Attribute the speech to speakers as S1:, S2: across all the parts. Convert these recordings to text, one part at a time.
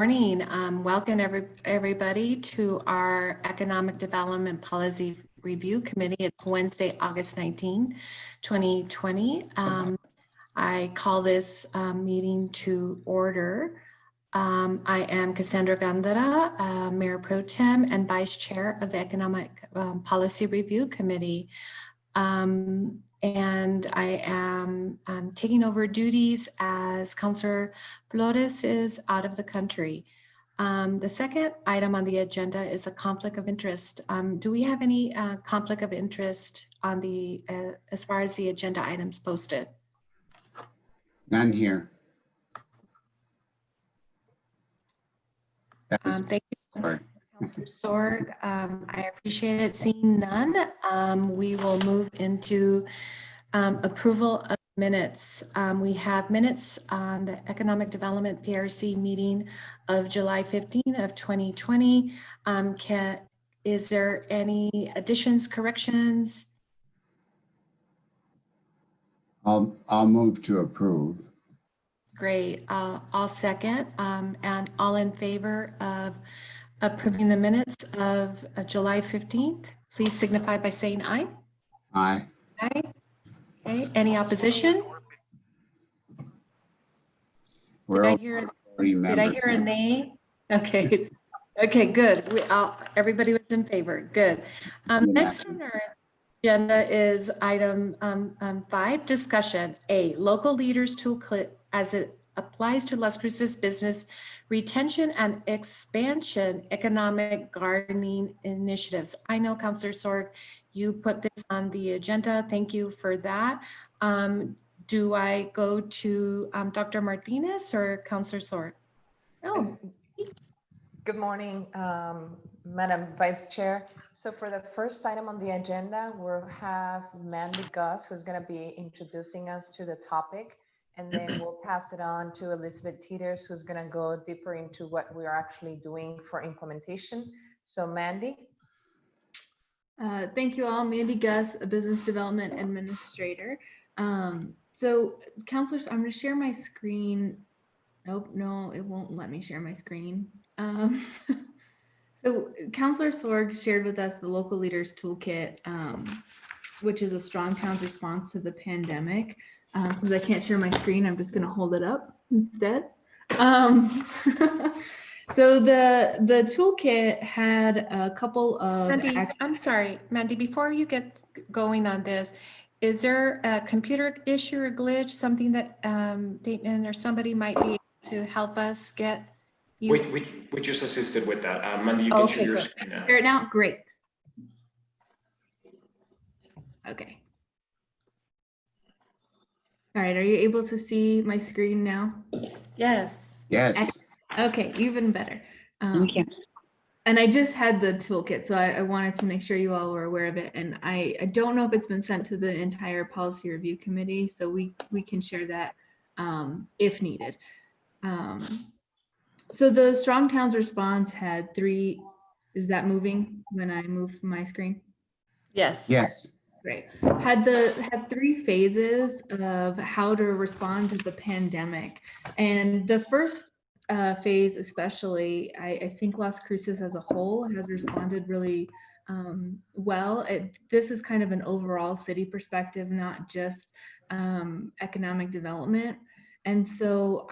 S1: Morning. Welcome everybody to our Economic Development Policy Review Committee. It's Wednesday, August 19, 2020. I call this meeting to order. I am Cassandra Gandara, Mayor Pro Tem and Vice Chair of the Economic Policy Review Committee. And I am taking over duties as Councilor Palladis is out of the country. The second item on the agenda is the conflict of interest. Do we have any conflict of interest on the as far as the agenda items posted?
S2: None here.
S1: Thank you, Councilor Sorg. I appreciate it. Seeing none, we will move into approval of minutes. We have minutes on the Economic Development PRC meeting of July 15 of 2020. Is there any additions, corrections?
S2: I'll move to approve.
S1: Great. I'll second. And all in favor of approving the minutes of July 15th, please signify by saying aye.
S2: Aye.
S1: Aye. Okay. Any opposition? Did I hear a nay? Okay. Okay, good. Everybody was in favor. Good. Next on our agenda is item 5, discussion. A, local leaders toolkit as it applies to Las Cruces business retention and expansion economic gardening initiatives. I know, Councilor Sorg, you put this on the agenda. Thank you for that. Do I go to Dr. Martinez or Councilor Sorg? Oh.
S3: Good morning, Madam Vice Chair. So for the first item on the agenda, we'll have Mandy Gus, who's going to be introducing us to the topic. And then we'll pass it on to Elizabeth Teeters, who's going to go deeper into what we are actually doing for implementation. So Mandy.
S4: Thank you all. Mandy Gus, a business development administrator. So counselors, I'm going to share my screen. Nope, no, it won't let me share my screen. So Councilor Sorg shared with us the local leaders toolkit, which is a strong town's response to the pandemic. Since I can't share my screen, I'm just going to hold it up instead. So the toolkit had a couple of—
S1: Mandy, I'm sorry, Mandy, before you get going on this, is there a computer issue or glitch, something that Damon or somebody might be able to help us get you?
S5: We just assisted with that. Mandy, you can share your screen now.
S4: Share it now? Great. Okay. All right, are you able to see my screen now?
S1: Yes.
S2: Yes.
S4: Okay, even better.
S6: Thank you.
S4: And I just had the toolkit, so I wanted to make sure you all were aware of it. And I don't know if it's been sent to the entire policy review committee, so we can share that if needed. So the Strong Towns response had 3, is that moving when I move my screen?
S1: Yes.
S4: Yes. Great. Had 3 phases of how to respond to the pandemic. And the first phase, especially, I think Las Cruces as a whole has responded really well. This is kind of an overall city perspective, not just economic development. And so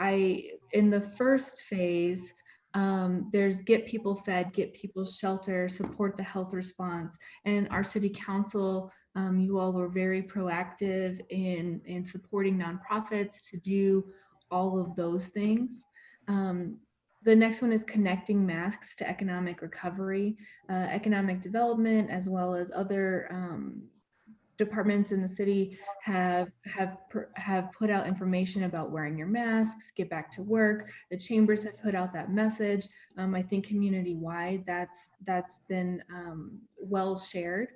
S4: in the first phase, there's get people fed, get people shelter, support the health response. And our city council, you all were very proactive in supporting nonprofits to do all of those things. The next one is connecting masks to economic recovery, economic development, as well as other departments in the city have put out information about wearing your masks, get back to work. The chambers have put out that message. I think community-wide, that's been well shared.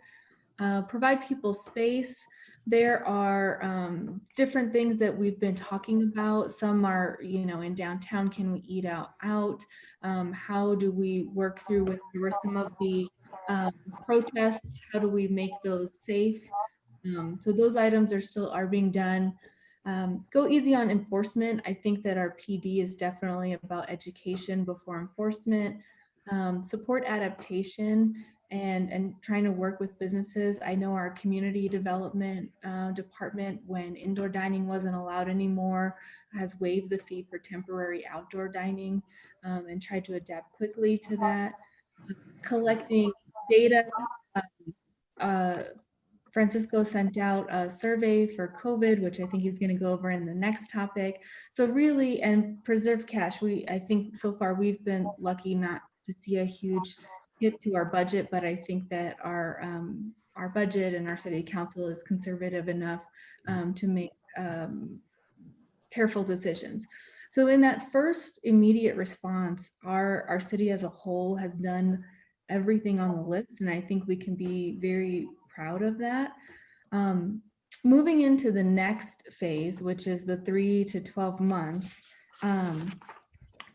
S4: Provide people space. There are different things that we've been talking about. Some are, in downtown, can we eat out? How do we work through with some of the protests? How do we make those safe? So those items are being done. Go easy on enforcement. I think that our PD is definitely about education before enforcement. Support adaptation and trying to work with businesses. I know our community development department, when indoor dining wasn't allowed anymore, has waived the fee for temporary outdoor dining and tried to adapt quickly to that. Collecting data. Francisco sent out a survey for COVID, which I think he's going to go over in the next topic. So really, and preserve cash. I think so far we've been lucky not to see a huge hit to our budget, but I think that our budget and our city council is conservative enough to make careful decisions. So in that first immediate response, our city as a whole has done everything on the list, and I think we can be very proud of that. Moving into the next phase, which is the 3 to 12 months,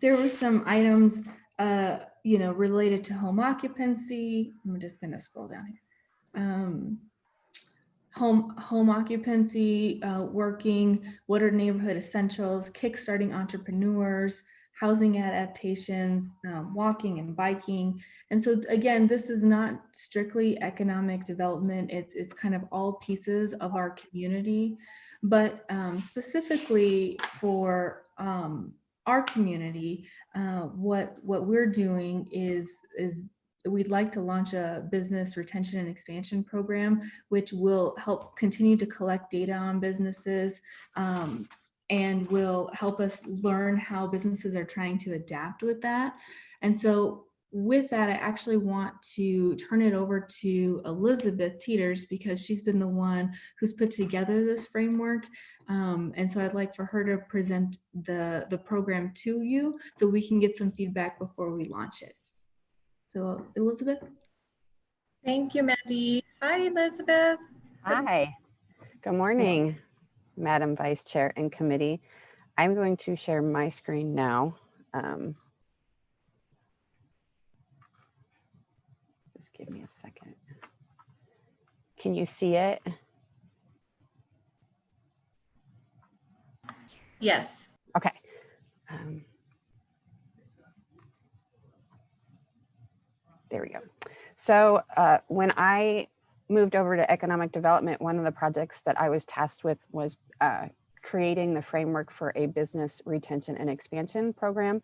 S4: there were some items, related to home occupancy. I'm just going to scroll down here. Home occupancy, working, what are neighborhood essentials, kickstarting entrepreneurs, housing adaptations, walking and biking. And so again, this is not strictly economic development. It's kind of all pieces of our community, but specifically for our community, what we're doing is we'd like to launch a business retention and expansion program, which will help continue to collect data on businesses and will help us learn how businesses are trying to adapt with that. And so with that, I actually want to turn it over to Elizabeth Teeters, because she's been the one who's put together this framework. And so I'd like for her to present the program to you so we can get some feedback before we launch it. So Elizabeth.
S1: Thank you, Mandy. Hi, Elizabeth.
S6: Hi. Good morning, Madam Vice Chair and committee. I'm going to share my screen now. Just give me a second. Can you see it?
S1: Yes.
S6: Okay. There we go. So when I moved over to economic development, one of the projects that I was tasked with was creating the framework for a business retention and expansion program.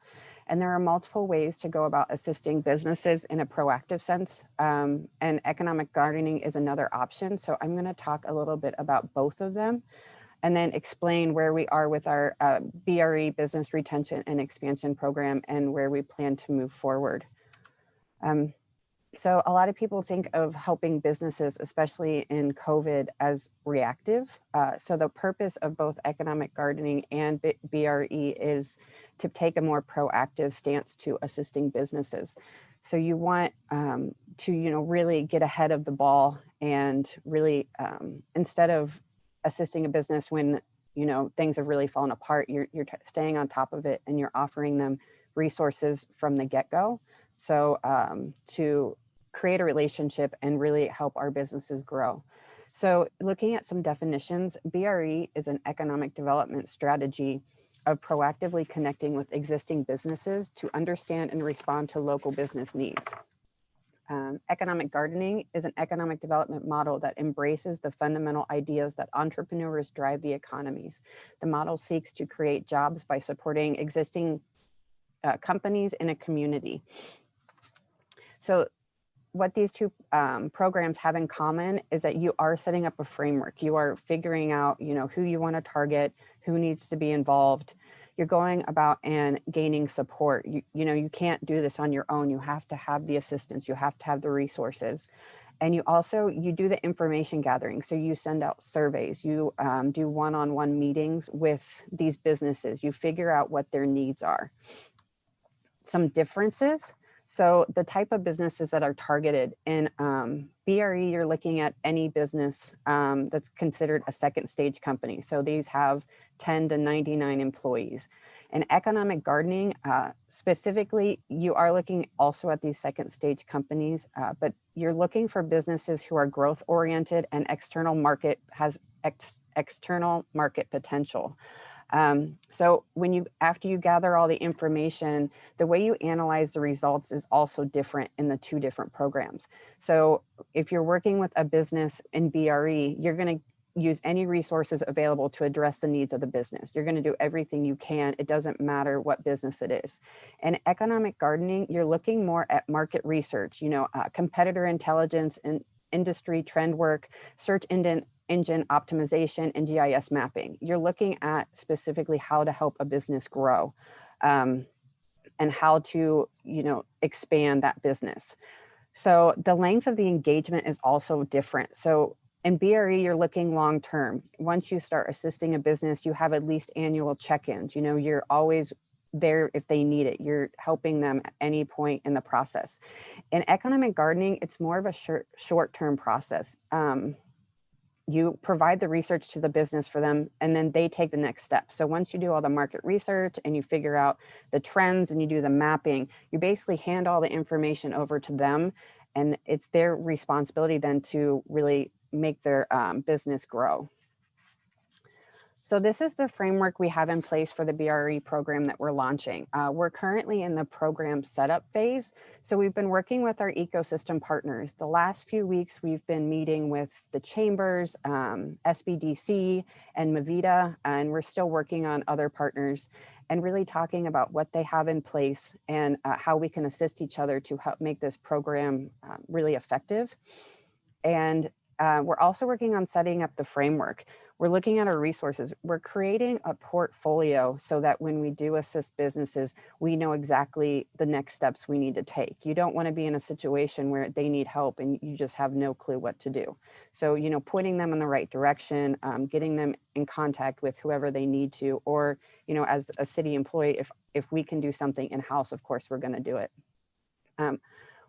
S6: And there are multiple ways to go about assisting businesses in a proactive sense. And economic gardening is another option. So I'm going to talk a little bit about both of them and then explain where we are with our BRE business retention and expansion program and where we plan to move forward. So a lot of people think of helping businesses, especially in COVID, as reactive. So the purpose of both economic gardening and BRE is to take a more proactive stance to assisting businesses. So you want to, really get ahead of the ball and really, instead of assisting a business when, things have really fallen apart, you're staying on top of it and you're offering them resources from the get-go. So to create a relationship and really help our businesses grow. So looking at some definitions, BRE is an economic development strategy of proactively connecting with existing businesses to understand and respond to local business needs. Economic gardening is an economic development model that embraces the fundamental ideas that entrepreneurs drive the economies. The model seeks to create jobs by supporting existing companies in a community. So what these two programs have in common is that you are setting up a framework. You are figuring out, who you want to target, who needs to be involved. You're going about and gaining support. You can't do this on your own. You have to have the assistance. You have to have the resources. And you do the information gathering. So you send out surveys. You do one-on-one meetings with these businesses. You figure out what their needs are. Some differences. So the type of businesses that are targeted in BRE, you're looking at any business that's considered a second stage company. So these have 10 to 99 employees. In economic gardening, specifically, you are looking also at these second stage companies, but you're looking for businesses who are growth oriented and external market has external market potential. So after you gather all the information, the way you analyze the results is also different in the two different programs. So if you're working with a business in BRE, you're going to use any resources available to address the needs of the business. You're going to do everything you can. It doesn't matter what business it is. In economic gardening, you're looking more at market research, competitor intelligence and industry trend work, search engine optimization, and GIS mapping. You're looking at specifically how to help a business grow and how to, expand that business. So the length of the engagement is also different. So in BRE, you're looking long-term. Once you start assisting a business, you have at least annual check-ins. You're always there if they need it. You're helping them at any point in the process. In economic gardening, it's more of a short-term process. You provide the research to the business for them, and then they take the next step. So once you do all the market research and you figure out the trends and you do the mapping, you basically hand all the information over to them, and it's their responsibility then to really make their business grow. So this is the framework we have in place for the BRE program that we're launching. We're currently in the program setup phase. So we've been working with our ecosystem partners. The last few weeks, we've been meeting with the chambers, SBDC, and Mavita, and we're still working on other partners and really talking about what they have in place and how we can assist each other to help make this program really effective. And we're also working on setting up the framework. We're looking at our resources. We're creating a portfolio so that when we do assist businesses, we know exactly the next steps we need to take. You don't want to be in a situation where they need help and you just have no clue what to do. So, pointing them in the right direction, getting them in contact with whoever they need to, or, as a city employee, if we can do something in-house, of course, we're going to do it.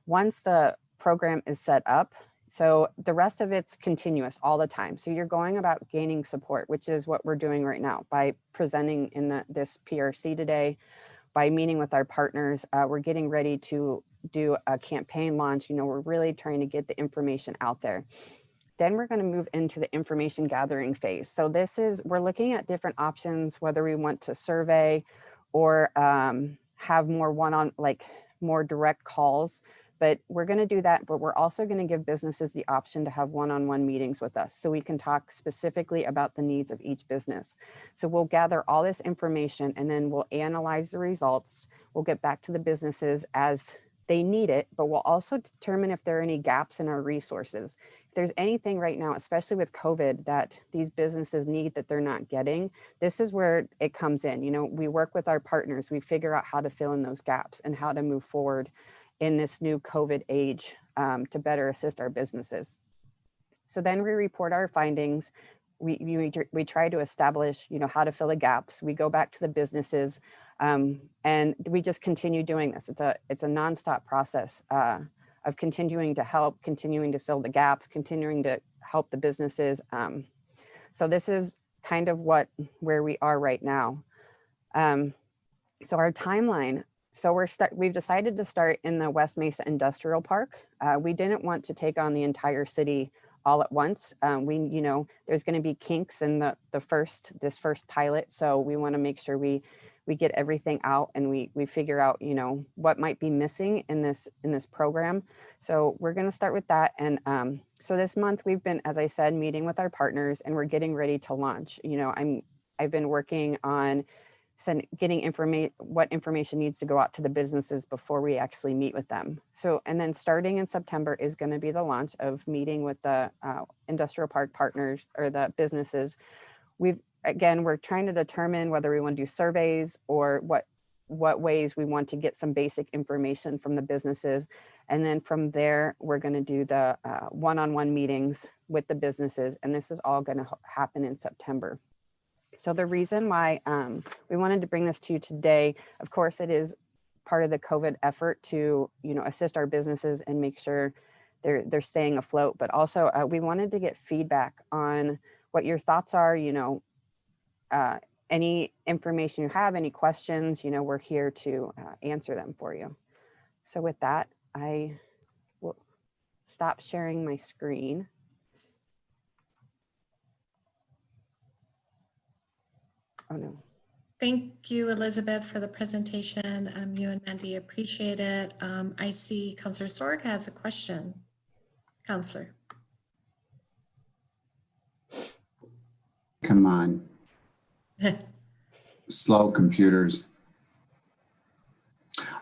S6: Once the program is set up, so the rest of it's continuous all the time. So you're going about gaining support, which is what we're doing right now by presenting in this PRC today, by meeting with our partners. We're getting ready to do a campaign launch. We're really trying to get the information out there. Then we're going to move into the information gathering phase. So we're looking at different options, whether we want to survey or have more more direct calls. But we're going to do that, but we're also going to give businesses the option to have one-on-one meetings with us so we can talk specifically about the needs of each business. So we'll gather all this information and then we'll analyze the results. We'll get back to the businesses as they need it, but we'll also determine if there are any gaps in our resources. If there's anything right now, especially with COVID, that these businesses need that they're not getting, this is where it comes in. We work with our partners, we figure out how to fill in those gaps and how to move forward in this new COVID age to better assist our businesses. So then we report our findings. We try to establish, how to fill the gaps. We go back to the businesses and we just continue doing this. It's a nonstop process of continuing to help, continuing to fill the gaps, continuing to help the businesses. So this is kind of where we are right now. So our timeline. So we've decided to start in the West Mesa Industrial Park. We didn't want to take on the entire city all at once. There's going to be kinks in this first pilot. So we want to make sure we get everything out and we figure out, what might be missing in this program. So we're going to start with that. And so this month we've been, as I said, meeting with our partners and we're getting ready to launch. I've been working on getting what information needs to go out to the businesses before we actually meet with them. So, and then starting in September is going to be the launch of meeting with the industrial park partners or the businesses. We're trying to determine whether we want to do surveys or what ways we want to get some basic information from the businesses. And then from there, we're going to do the one-on-one meetings with the businesses. And this is all going to happen in September. So the reason why we wanted to bring this to you today, of course, it is part of the COVID effort to, assist our businesses and make sure they're staying afloat. But also we wanted to get feedback on what your thoughts are, any information you have, any questions, we're here to answer them for you. So with that, I will stop sharing my screen. Oh, no.
S1: Thank you, Elizabeth, for the presentation. You and Mandy appreciate it. I see Councillor Sorg has a question. Councillor.
S2: Come on, slow computers.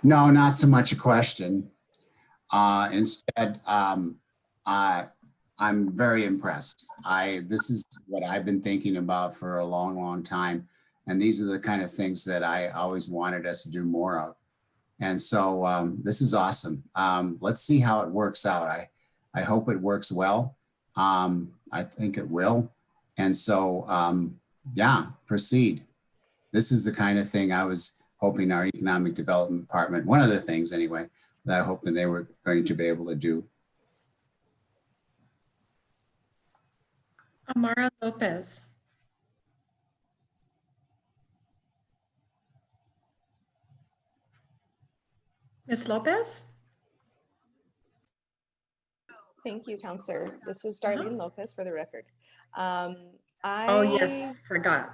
S2: No, not so much a question. Instead, I'm very impressed. This is what I've been thinking about for a long, long time. And these are the kind of things that I always wanted us to do more of. And so this is awesome. Let's see how it works out. I hope it works well. I think it will. And so, yeah, proceed. This is the kind of thing I was hoping our economic development department, one of the things anyway, that I hoping they were going to be able to do.
S1: Amara Lopez. Ms. Lopez?
S7: Thank you, Counselor. This is
S1: Uh-huh.
S7: Darlene Lopez for the record.
S1: Oh, yes, forgot.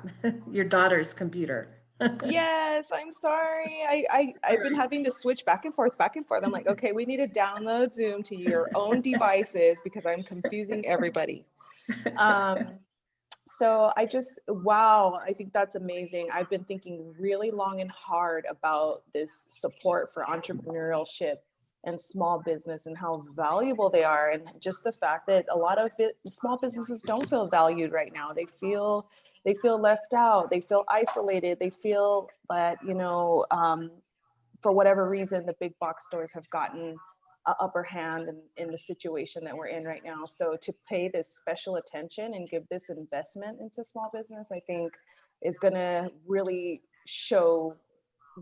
S1: Your daughter's computer.
S7: Yes, I'm sorry. I've been having to switch back and forth. I'm like, okay, we need to download Zoom to your own devices because I'm confusing everybody. So wow, I think that's amazing. I've been thinking really long and hard about this support for entrepreneurship and small business and how valuable they are. And just the fact that a lot of small businesses don't feel valued right now. They feel left out. They feel isolated. They feel that, for whatever reason, the big box stores have gotten an upper hand in the situation that we're in right now. So to pay this special attention and give this investment into small business, I think is going to really show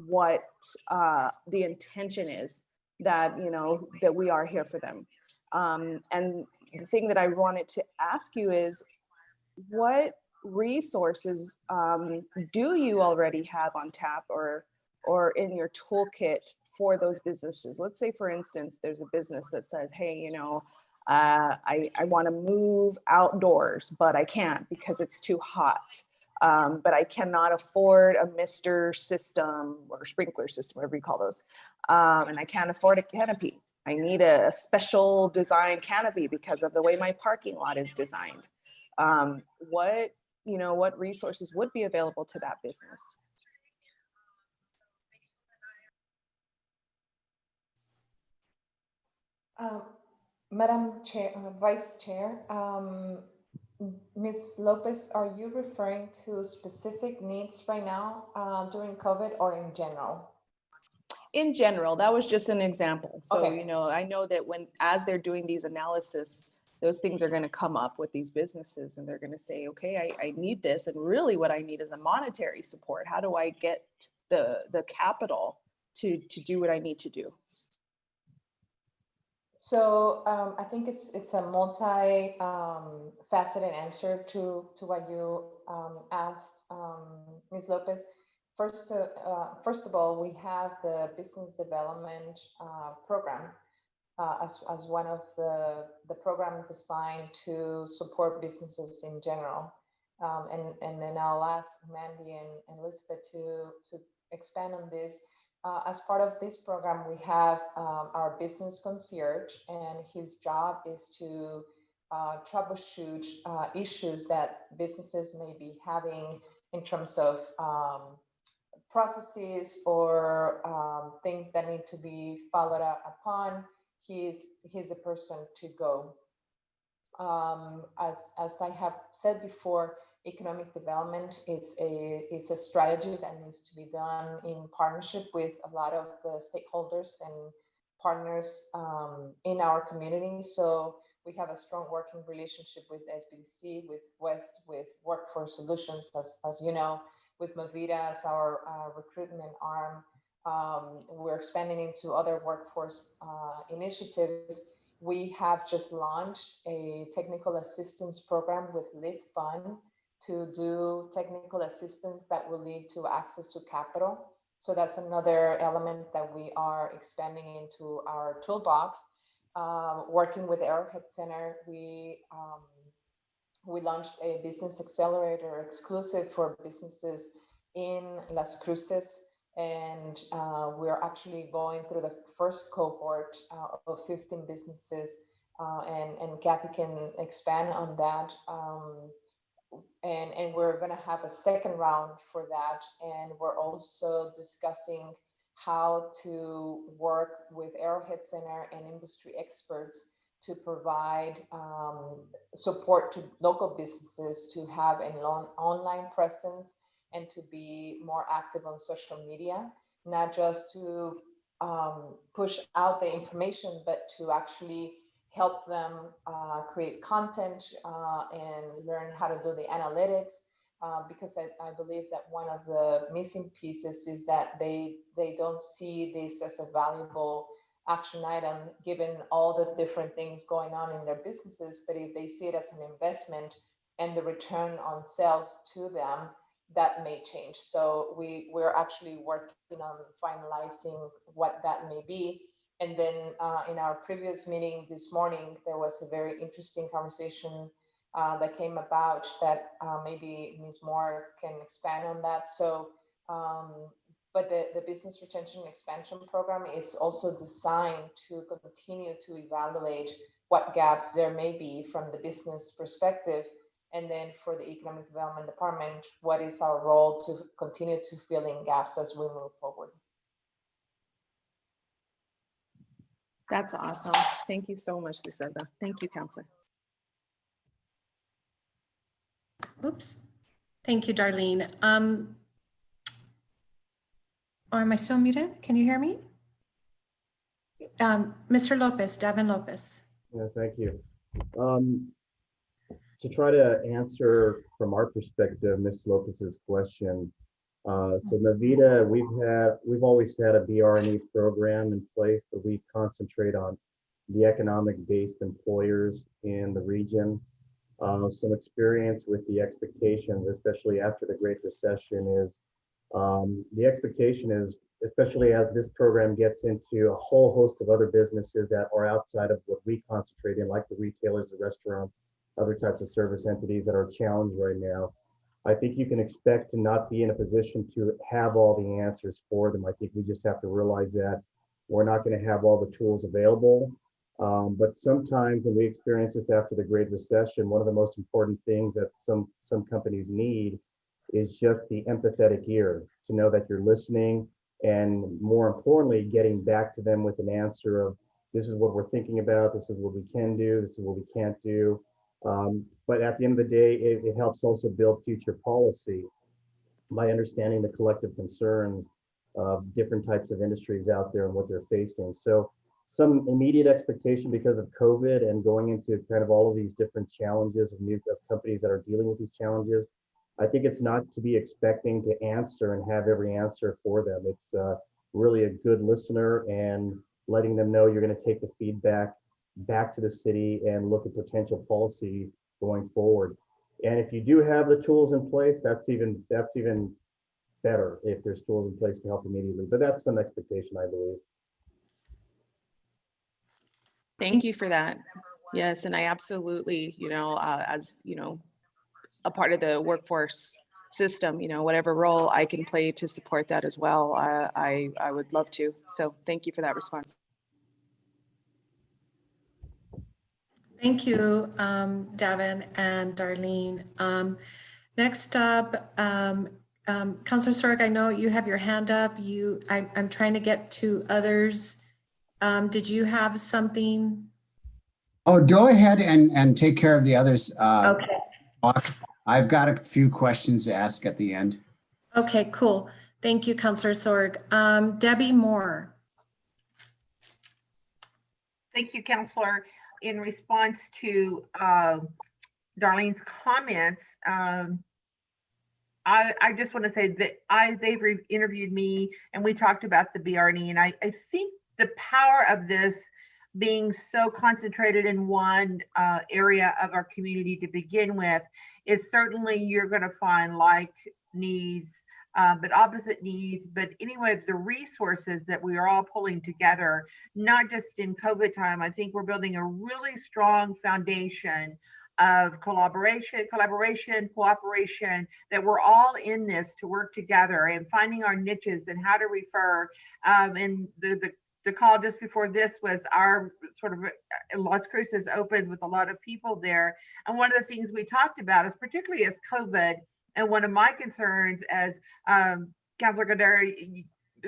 S7: what the intention is, that, that we are here for them. And the thing that I wanted to ask you is, what resources do you already have on tap or in your toolkit for those businesses? Let's say, for instance, there's a business that says, hey, I want to move outdoors, but I can't because it's too hot. But I cannot afford a mister system or sprinkler system, whatever you call those. And I can't afford a canopy. I need a special design canopy because of the way my parking lot is designed. What resources would be available to that business?
S3: Madam Chair, Vice Chair, Ms. Lopez, are you referring to specific needs right now during COVID or in general?
S7: In general, that was just an example. So,
S3: Okay.
S7: I know that as they're doing these analysis, those things are going to come up with these businesses and they're going to say, okay, I need this. And really what I need is a monetary support. How do I get the capital to do what I need to do?
S3: So I think it's a multi faceted answer to what you asked, Ms. Lopez. First of all, we have the business development program as one of the program designed to support businesses in general. And then I'll ask Mandy and Elizabeth to expand on this. As part of this program, we have our business concierge, and his job is to troubleshoot issues that businesses may be having in terms of processes or things that need to be followed up upon. He's a person to go. As I have said before, economic development it's a strategy that needs to be done in partnership with a lot of the stakeholders and partners in our community. So we have a strong working relationship with SBDC, with West, with Workforce Solutions, as you know, with Movida as our recruitment arm. We're expanding into other workforce initiatives. We have just launched a technical assistance program with Live Fund to do technical assistance that will lead to access to capital. So that's another element that we are expanding into our toolbox. Working with Arrowhead Center, we we launched a business accelerator exclusive for businesses in Las Cruces. And we're actually going through the first cohort of 15 businesses, and Kathy can expand on that. And we're going to have a second round for that. And we're also discussing how to work with Arrowhead Center and industry experts to provide support to local businesses to have an online presence and to be more active on social media, not just to push out the information, but to actually help them create content and learn how to do the analytics. Because I believe that one of the missing pieces is that they don't see this as a valuable action item, given all the different things going on in their businesses. But if they see it as an investment and the return on sales to them, that may change. So we're actually working on finalizing what that may be. And then in our previous meeting this morning, there was a very interesting conversation that came about that maybe Ms. Moore can expand on that. So, but the business retention expansion program is also designed to continue to evaluate what gaps there may be from the business perspective. And then for the Economic Development Department, what is our role to continue to fill in gaps as we move forward?
S7: That's awesome. Thank you so much, Griselda. Thank you, Counselor.
S1: Oops. Thank you, Darlene. Or am I still muted? Can you hear me? Mr. Lopez, Davin Lopez.
S8: Yeah, thank you. To try to answer from our perspective, Ms. Lopez's question. So Navita, we've always had a BR&E program in place, but we concentrate on the economic-based employers in the region. Some experience with the expectations, especially after the Great Recession, is the expectation is, especially as this program gets into a whole host of other businesses that are outside of what we concentrate in, like the retailers, the restaurants, other types of service entities that are challenged right now. I think you can expect to not be in a position to have all the answers for them. I think we just have to realize that we're not going to have all the tools available. But sometimes, and we experienced this after the Great Recession, one of the most important things that some companies need is just the empathetic ear, to know that you're listening, and more importantly, getting back to them with an answer of, this is what we're thinking about, this is what we can do, this is what we can't do. But at the end of the day, it helps also build future policy by understanding the collective concerns of different types of industries out there and what they're facing. So some immediate expectation because of COVID and going into kind of all of these different challenges of new companies that are dealing with these challenges. I think it's not to be expecting to answer and have every answer for them. It's really a good listener and letting them know you're going to take the feedback back to the city and look at potential policy going forward. And if you do have the tools in place, that's even better if there's tools in place to help immediately. But that's some expectation, I believe.
S7: Thank you for that. Yes, and I absolutely, as a part of the workforce system, whatever role I can play to support that as well, I would love to. So thank you for that response.
S1: Thank you, Davin and Darlene. Next up, Councilor Sorg, I know you have your hand up. I'm trying to get to others. Did you have something?
S2: Oh, go ahead and take care of the others.
S1: Okay.
S2: I've got a few questions to ask at the end.
S1: Okay, cool. Thank you, Councilor Sorg. Debbie Moore.
S9: Thank you, Councilor. In response to Darlene's comments, I just want to say that they've interviewed me and we talked about the BR&E, and I think the power of this being so concentrated in one area of our community to begin with is certainly you're going to find like needs, but opposite needs. But anyway, the resources that we are all pulling together, not just in COVID time, I think we're building a really strong foundation of collaboration, cooperation, that we're all in this to work together and finding our niches and how to refer. And the call just before this was our sort of Las Cruces opens with a lot of people there. And one of the things we talked about is particularly as COVID, and one of my concerns as Councilor Gandara,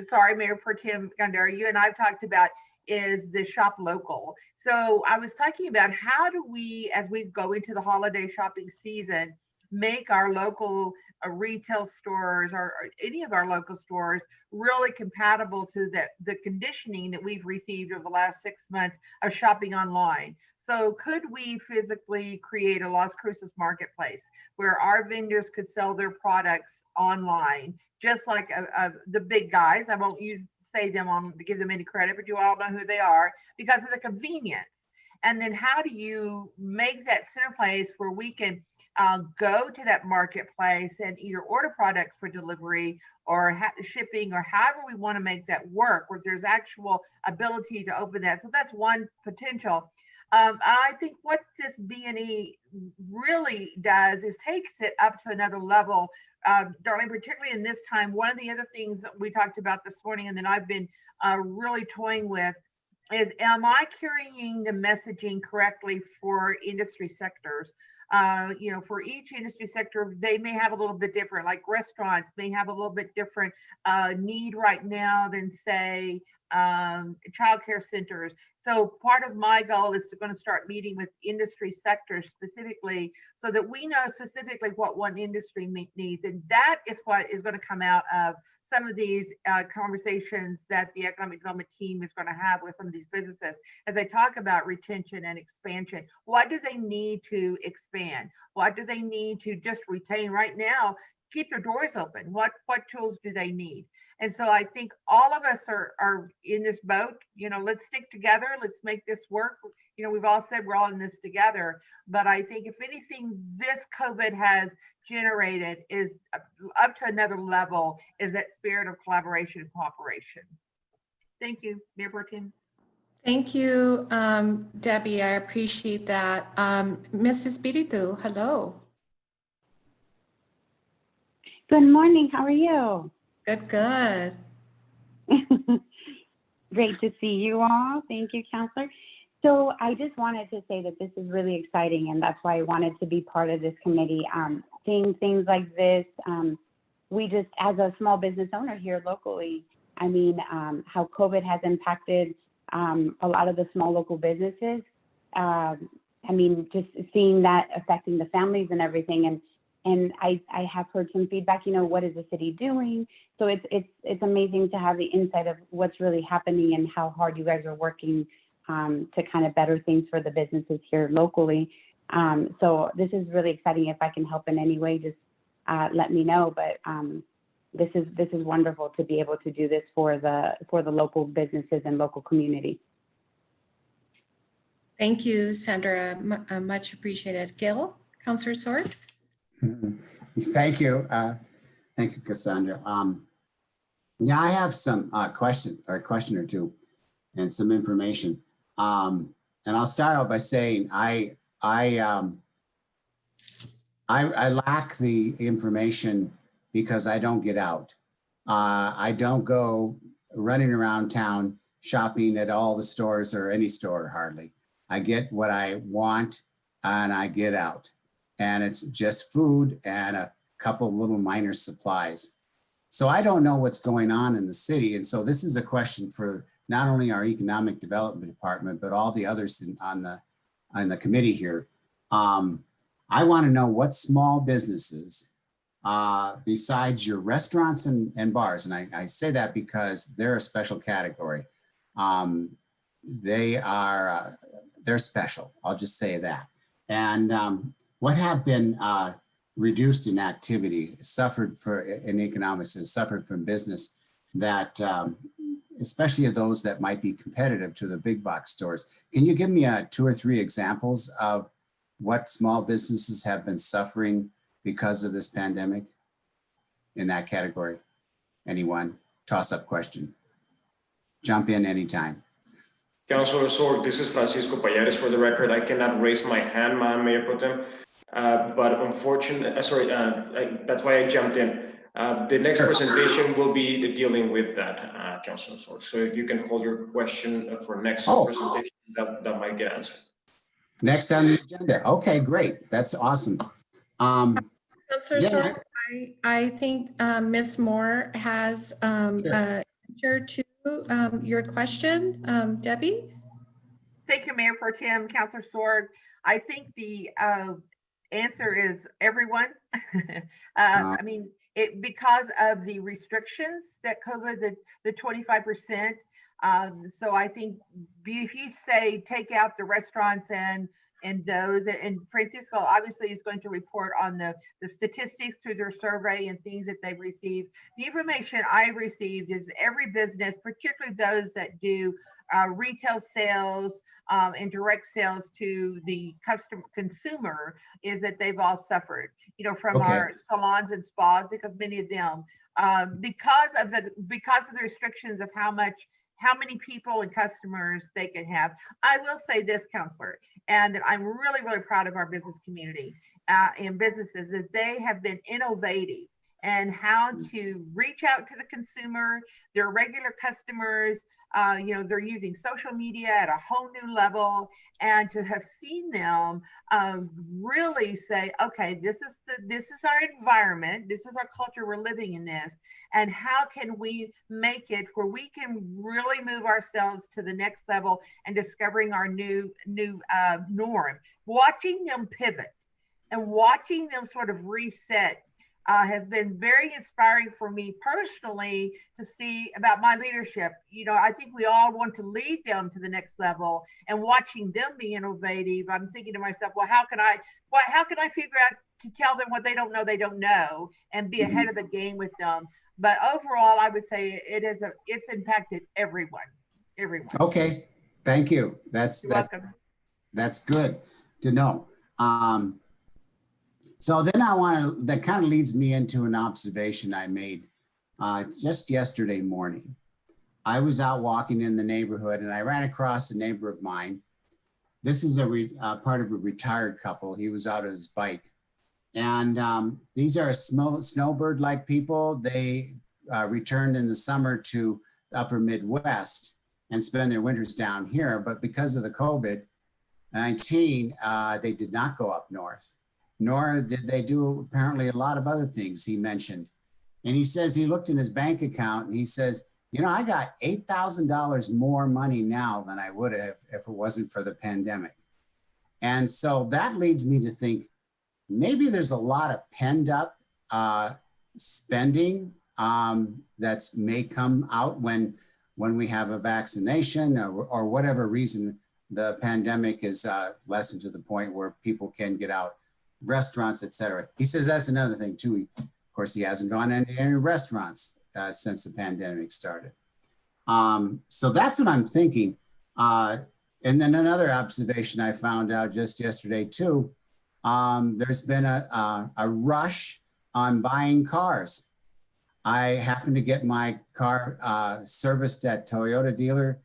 S9: sorry, Mayor Pro Tem Gandara, you and I've talked about is the shop local. So I was talking about how do we, as we go into the holiday shopping season, make our local retail stores or any of our local stores really compatible to the conditioning that we've received over the last 6 months of shopping online. So could we physically create a Las Cruces marketplace where our vendors could sell their products online, just like the big guys? I won't say them on to give them any credit, but you all know who they are because of the convenience. And then how do you make that center place where we can go to that marketplace and either order products for delivery or shipping, or however we want to make that work, where there's actual ability to open that. So that's one potential. I think what this B&E really does is takes it up to another level. Darlene, particularly in this time, one of the other things that we talked about this morning and that I've been really toying with is, am I carrying the messaging correctly for industry sectors? For each industry sector, they may have a little bit different, like restaurants may have a little bit different need right now than say childcare centers. So part of my goal is going to start meeting with industry sectors specifically so that we know specifically what one industry needs. And that is what is going to come out of some of these conversations that the economic development team is going to have with some of these businesses as they talk about retention and expansion. What do they need to expand? What do they need to just retain right now? Keep their doors open. What tools do they need? And so I think all of us are in this boat. Let's stick together. Let's make this work. We've all said we're all in this together. But I think if anything, this COVID has generated is up to another level is that spirit of collaboration and cooperation. Thank you, Mayor Pro Tem.
S1: Thank you, Debbie. I appreciate that. Ms. Espiritu, hello.
S10: Good morning. How are you?
S1: Good.
S10: Great to see you all. Thank you, Counselor. So I just wanted to say that this is really exciting, and that's why I wanted to be part of this committee. Seeing things like this, we just, as a small business owner here locally, how COVID has impacted a lot of the small local businesses. Just seeing that affecting the families and everything, and I have heard some feedback. What is the city doing? So it's amazing to have the insight of what's really happening and how hard you guys are working to kind of better things for the businesses here locally. So this is really exciting. If I can help in any way, just let me know. But this is wonderful to be able to do this for the local businesses and local community.
S1: Thank you, Sandra. Much appreciated. Gil, Councilor Sword.
S2: Thank you. Thank you, Cassandra. I have some question or two and some information. And I'll start out by saying I lack the information because I don't get out. I don't go running around town shopping at all the stores or any store hardly. I get what I want and I get out. And it's just food and a couple little minor supplies. So I don't know what's going on in the city. And so this is a question for not only our economic development department, but all the others on the committee here. I want to know what small businesses, besides your restaurants and bars, and I say that because they're a special category. They're special. I'll just say that. And what have been reduced in activity, suffered in economics, and suffered from business that, especially those that might be competitive to the big box stores. Can you give me 2 or 3 examples of what small businesses have been suffering because of this pandemic in that category? Anyone? Toss up question. Jump in anytime.
S5: Councilor Sorg, this is Francisco Palladis for the record. I cannot raise my hand, Mayor Pro Tem, but unfortunately, that's why I jumped in. The next presentation will be dealing with that, Councilor Sorg. So if you can hold your question for next presentation, that might get answered.
S2: Next on the agenda. Okay, great. That's awesome.
S1: Councilor Sorg, I think Ms. Moore has an answer to your question. Debbie?
S9: Thank you, Mayor Pro Tem, Councilor Sorg. I think the answer is everyone. I mean, because of the restrictions that COVID, the 25%. So I think if you say take out the restaurants and those, and Francisco obviously is going to report on the statistics through their survey and things that they've received. The information I received is every business, particularly those that do retail sales and direct sales to the consumer, is that they've all suffered, you know, from our salons and spas, because many of them, because of the restrictions of how many people and customers they can have. I will say this, Counselor, and that I'm really, really proud of our business community and businesses, that they have been innovative and how to reach out to the consumer, their regular customers. You know, they're using social media at a whole new level, and to have seen them really say, okay, this is our environment, this is our culture, we're living in this, and how can we make it where we can really move ourselves to the next level and discovering our new norm. Watching them pivot and watching them sort of reset has been very inspiring for me personally to see about my leadership. You know, I think we all want to lead them to the next level, and watching them be innovative, I'm thinking to myself, well, how can I figure out to tell them what they don't know and be ahead of the game with them? But overall, I would say it's impacted everyone.
S2: Okay, thank you. That's
S9: welcome.
S2: That's good to know. So then that kind of leads me into an observation I made just yesterday morning. I was out walking in the neighborhood and I ran across a neighbor of mine. This is a part of a retired couple. He was out on his bike. And these are snowbird-like people. They returned in the summer to the upper Midwest and spend their winters down here. But because of the COVID-19, they did not go up north, nor did they do apparently a lot of other things he mentioned. And he says he looked in his bank account and he says, you know, I got $8,000 more money now than I would have if it wasn't for the pandemic. And so that leads me to think maybe there's a lot of penned up spending that's may come out when we have a vaccination or whatever reason the pandemic is lessened to the point where people can get out, restaurants, et cetera. He says that's another thing too. Of course, he hasn't gone into any restaurants since the pandemic started. So that's what I'm thinking. And then another observation I found out just yesterday too, there's been a rush on buying cars. I happened to get my car serviced at Toyota dealer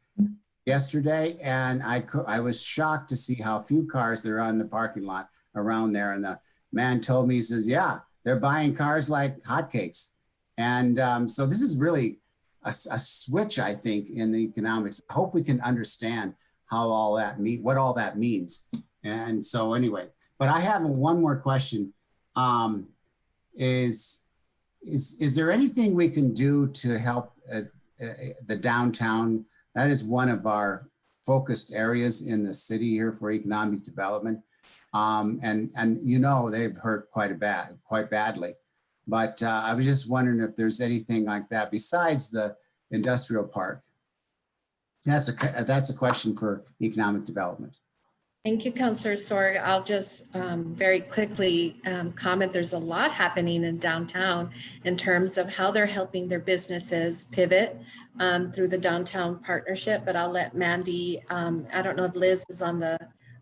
S2: yesterday, and I was shocked to see how few cars there are in the parking lot around there. And the man told me, he says, yeah, they're buying cars like hotcakes. And so this is really a switch, I think, in the economics. I hope we can understand how all that what all that means. And so anyway, but I have one more question. Is there anything we can do to help the downtown? That is one of our focused areas in the city here for economic development. And you know, they've hurt quite badly. But I was just wondering if there's anything like that besides the industrial park. That's a question for economic development.
S1: Thank you, Councillor Sorg. I'll just very quickly comment. There's a lot happening in downtown in terms of how they're helping their businesses pivot through the downtown partnership, but I'll let Mandy, I don't know if Liz is on the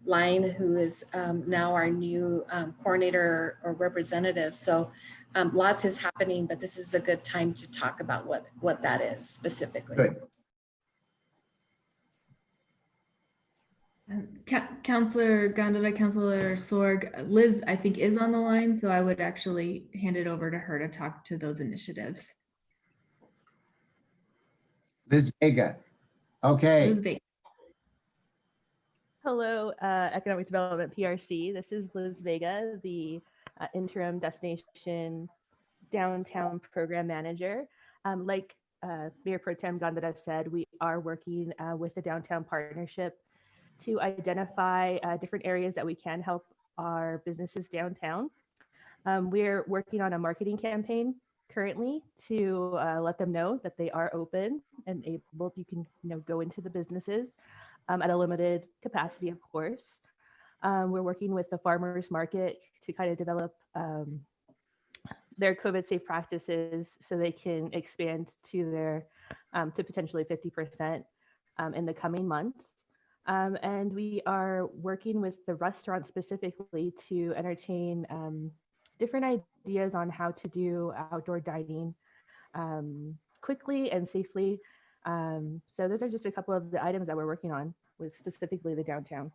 S1: line, who is now our new coordinator or representative. So lots is happening, but this is a good time to talk about what that is specifically.
S2: Good.
S4: Councillor Gondeta, Councillor Sorg, Liz, I think is on the line, so I would actually hand it over to her to talk to those initiatives.
S2: Liz Vega. Okay.
S4: Liz Vega.
S11: Hello, Economic Development PRC. This is Liz Vega, the interim destination downtown program manager. Like Mayor Pro Tem Gondeta said, we are working with the downtown partnership to identify different areas that we can help our businesses downtown. We're working on a marketing campaign currently to let them know that they are open and able, you can go into the businesses at a limited capacity, of course. We're working with the farmers market to kind of develop their COVID safe practices so they can expand to their to potentially 50% in the coming months. And we are working with the restaurant specifically to entertain different ideas on how to do outdoor dining quickly and safely. So those are just a couple of the items that we're working on with specifically the downtown.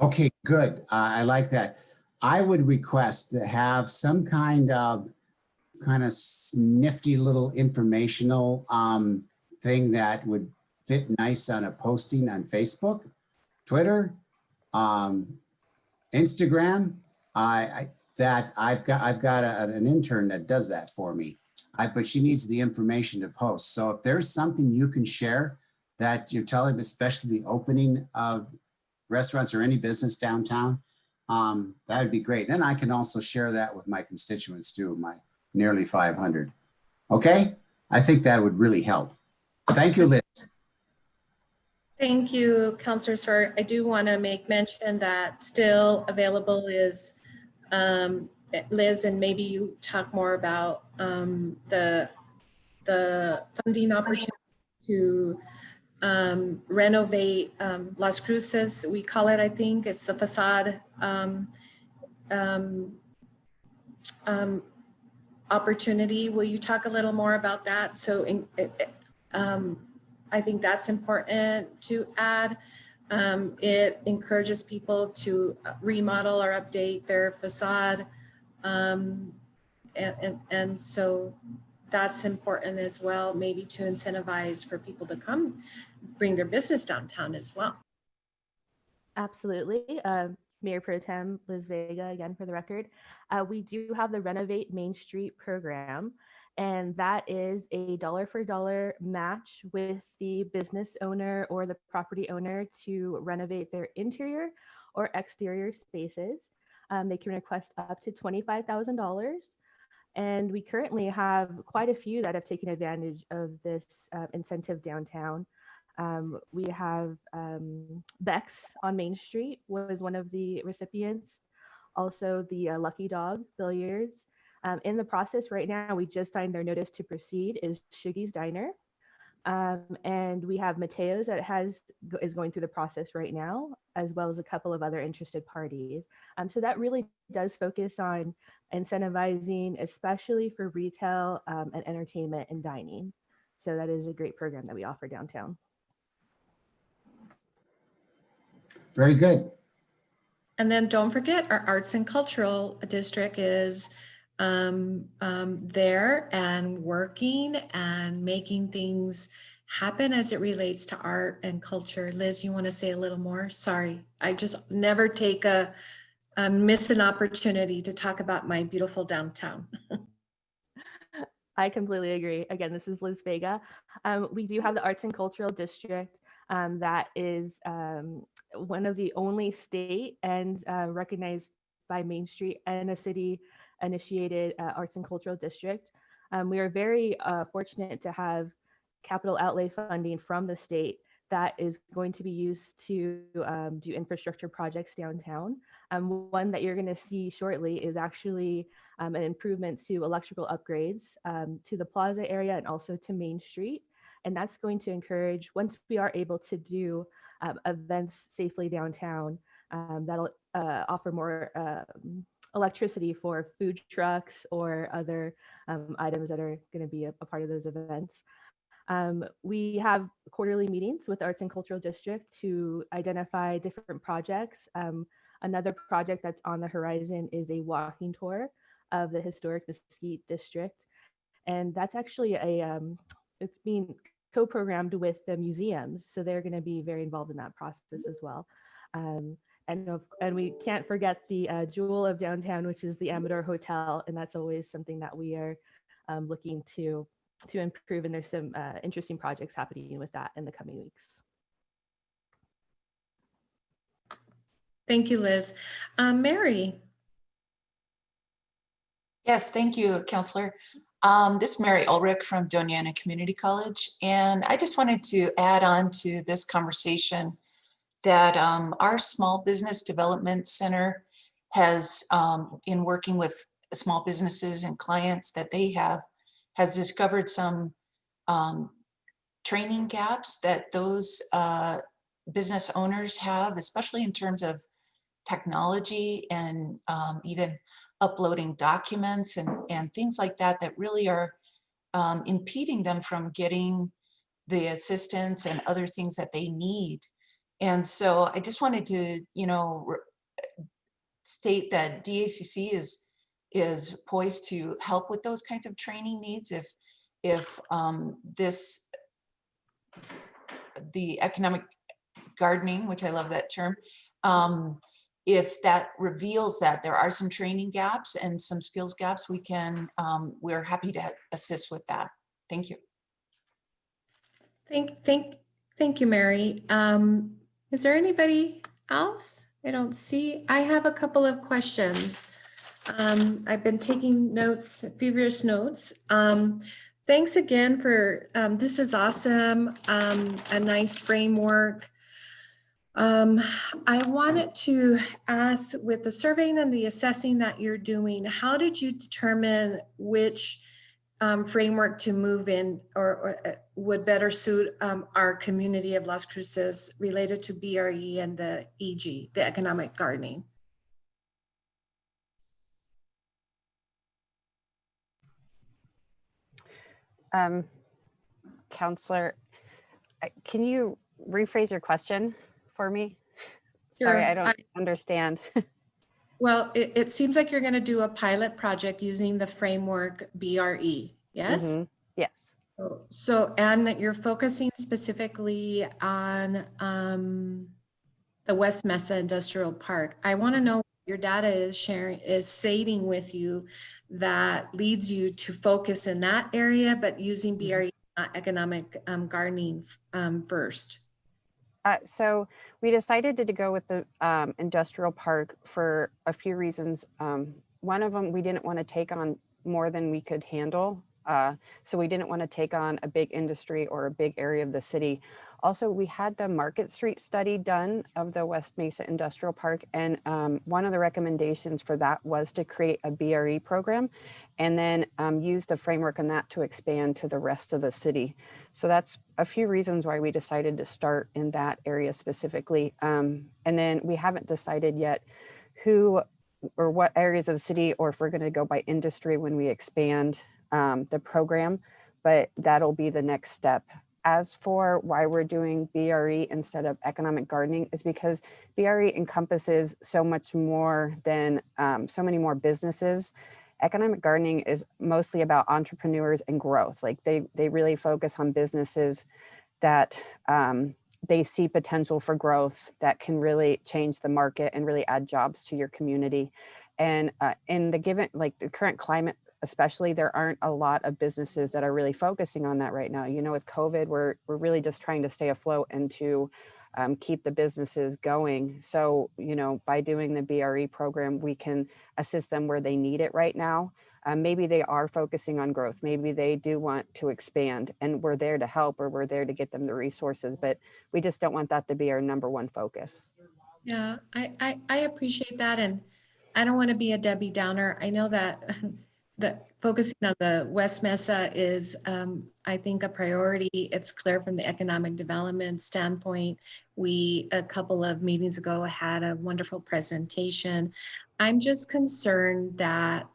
S2: Okay, good. I like that. I would request to have some kind of nifty little informational thing that would fit nice on a posting on Facebook, Twitter, Instagram. I've got an intern that does that for me. But she needs the information to post. So if there's something you can share that you're telling, especially the opening of restaurants or any business downtown, that would be great. Then I can also share that with my constituents too, my nearly 500. Okay, I think that would really help. Thank you, Liz.
S1: Thank you, Councillor Swart. I do want to make mention that still available is Liz, and maybe you talk more about the funding opportunity to renovate Las Cruces. We call it, I think, it's the Facade opportunity. Will you talk a little more about that? So I think that's important to add. It encourages people to remodel or update their facade. And so that's important as well, maybe to incentivize for people to come bring their business downtown as well.
S11: Absolutely. Mayor Pro Tem Liz Vega, again for the record. We do have the Renovate Main Street program, and that is a dollar for dollar match with the business owner or the property owner to renovate their interior or exterior spaces. They can request up to $25,000. And we currently have quite a few that have taken advantage of this incentive downtown. We have Bex on Main Street was one of the recipients. Also the Lucky Dog Billiards. In the process right now, we just signed their notice to proceed is Shuggy's Diner. And we have Mateo's that is going through the process right now, as well as a couple of other interested parties. So that really does focus on incentivizing, especially for retail and entertainment and dining. So that is a great program that we offer downtown.
S2: Very good.
S1: And then don't forget, our arts and cultural district is there and working and making things happen as it relates to art and culture. Liz, you want to say a little more? Sorry, I just never take miss an opportunity to talk about my beautiful downtown.
S11: I completely agree. Again, this is Liz Vega. We do have the Arts and Cultural District that is one of the only state and recognized by Main Street and a city initiated arts and cultural district. We are very fortunate to have capital outlay funding from the state that is going to be used to do infrastructure projects downtown. One that you're going to see shortly is actually an improvement to electrical upgrades to the plaza area and also to Main Street. And that's going to encourage, once we are able to do events safely downtown, that'll offer more electricity for food trucks or other items that are going to be a part of those events. We have quarterly meetings with Arts and Cultural District to identify different projects. Another project that's on the horizon is a walking tour of the historic Mesquite District. And that's actually it's being co-programmed with the museums. So they're going to be very involved in that process as well. And we can't forget the jewel of downtown, which is the Amador Hotel. And that's always something that we are looking to improve. And there's some interesting projects happening with that in the coming weeks.
S1: Thank you, Liz. Mary.
S12: Yes, thank you, Counselor. This is Mary Ulrich from Doña Ana Community College, and I just wanted to add on to this conversation that our Small Business Development Center has, in working with small businesses and clients that they have, has discovered some training gaps that those business owners have, especially in terms of technology and even uploading documents and things like that, that really are impeding them from getting the assistance and other things that they need. And so I just wanted to, state that DACC is poised to help with those kinds of training needs if the economic gardening, which I love that term, if that reveals that there are some training gaps and some skills gaps, we're happy to assist with that. Thank you.
S1: Thank you, Mary. Is there anybody else? I don't see. I have a couple of questions. I've been taking notes, feverish notes. Thanks again for, this is awesome, a nice framework. I wanted to ask, with the surveying and the assessing that you're doing, how did you determine which framework to move in or would better suit our community of Las Cruces related to BRE and the EG, the economic gardening?
S6: Counselor, can you rephrase your question for me?
S1: Sure.
S6: Sorry, I don't understand.
S1: Well, it seems like you're going to do a pilot project using the framework BRE, yes?
S6: Mm-hmm. Yes.
S1: So, and that you're focusing specifically on the West Mesa Industrial Park. I want to know what your data is stating with you that leads you to focus in that area, but using BRE, not economic gardening first.
S6: So we decided to go with the industrial park for a few reasons. One of them, we didn't want to take on more than we could handle. So we didn't want to take on a big industry or a big area of the city. Also, we had the Market Street study done of the West Mesa Industrial Park. And one of the recommendations for that was to create a BRE program and then use the framework on that to expand to the rest of the city. So that's a few reasons why we decided to start in that area specifically. And then we haven't decided yet who or what areas of the city, or if we're going to go by industry when we expand the program, but that'll be the next step. As for why we're doing BRE instead of economic gardening is because BRE encompasses so much more than so many more businesses. Economic gardening is mostly about entrepreneurs and growth. Like they really focus on businesses that they see potential for growth that can really change the market and really add jobs to your community. And in the given, like the current climate, especially, there aren't a lot of businesses that are really focusing on that right now. You know, with COVID, we're really just trying to stay afloat and to keep the businesses going. So, you know, by doing the BRE program, we can assist them where they need it right now. Maybe they are focusing on growth. Maybe they do want to expand, and we're there to help, or we're there to get them the resources, but we just don't want that to be our number one focus.
S1: Yeah, I appreciate that. And I don't want to be a Debbie Downer. I know that focusing on the West Mesa is, I think, a priority. It's clear from the economic development standpoint. We, a couple of meetings ago, had a wonderful presentation. I'm just concerned that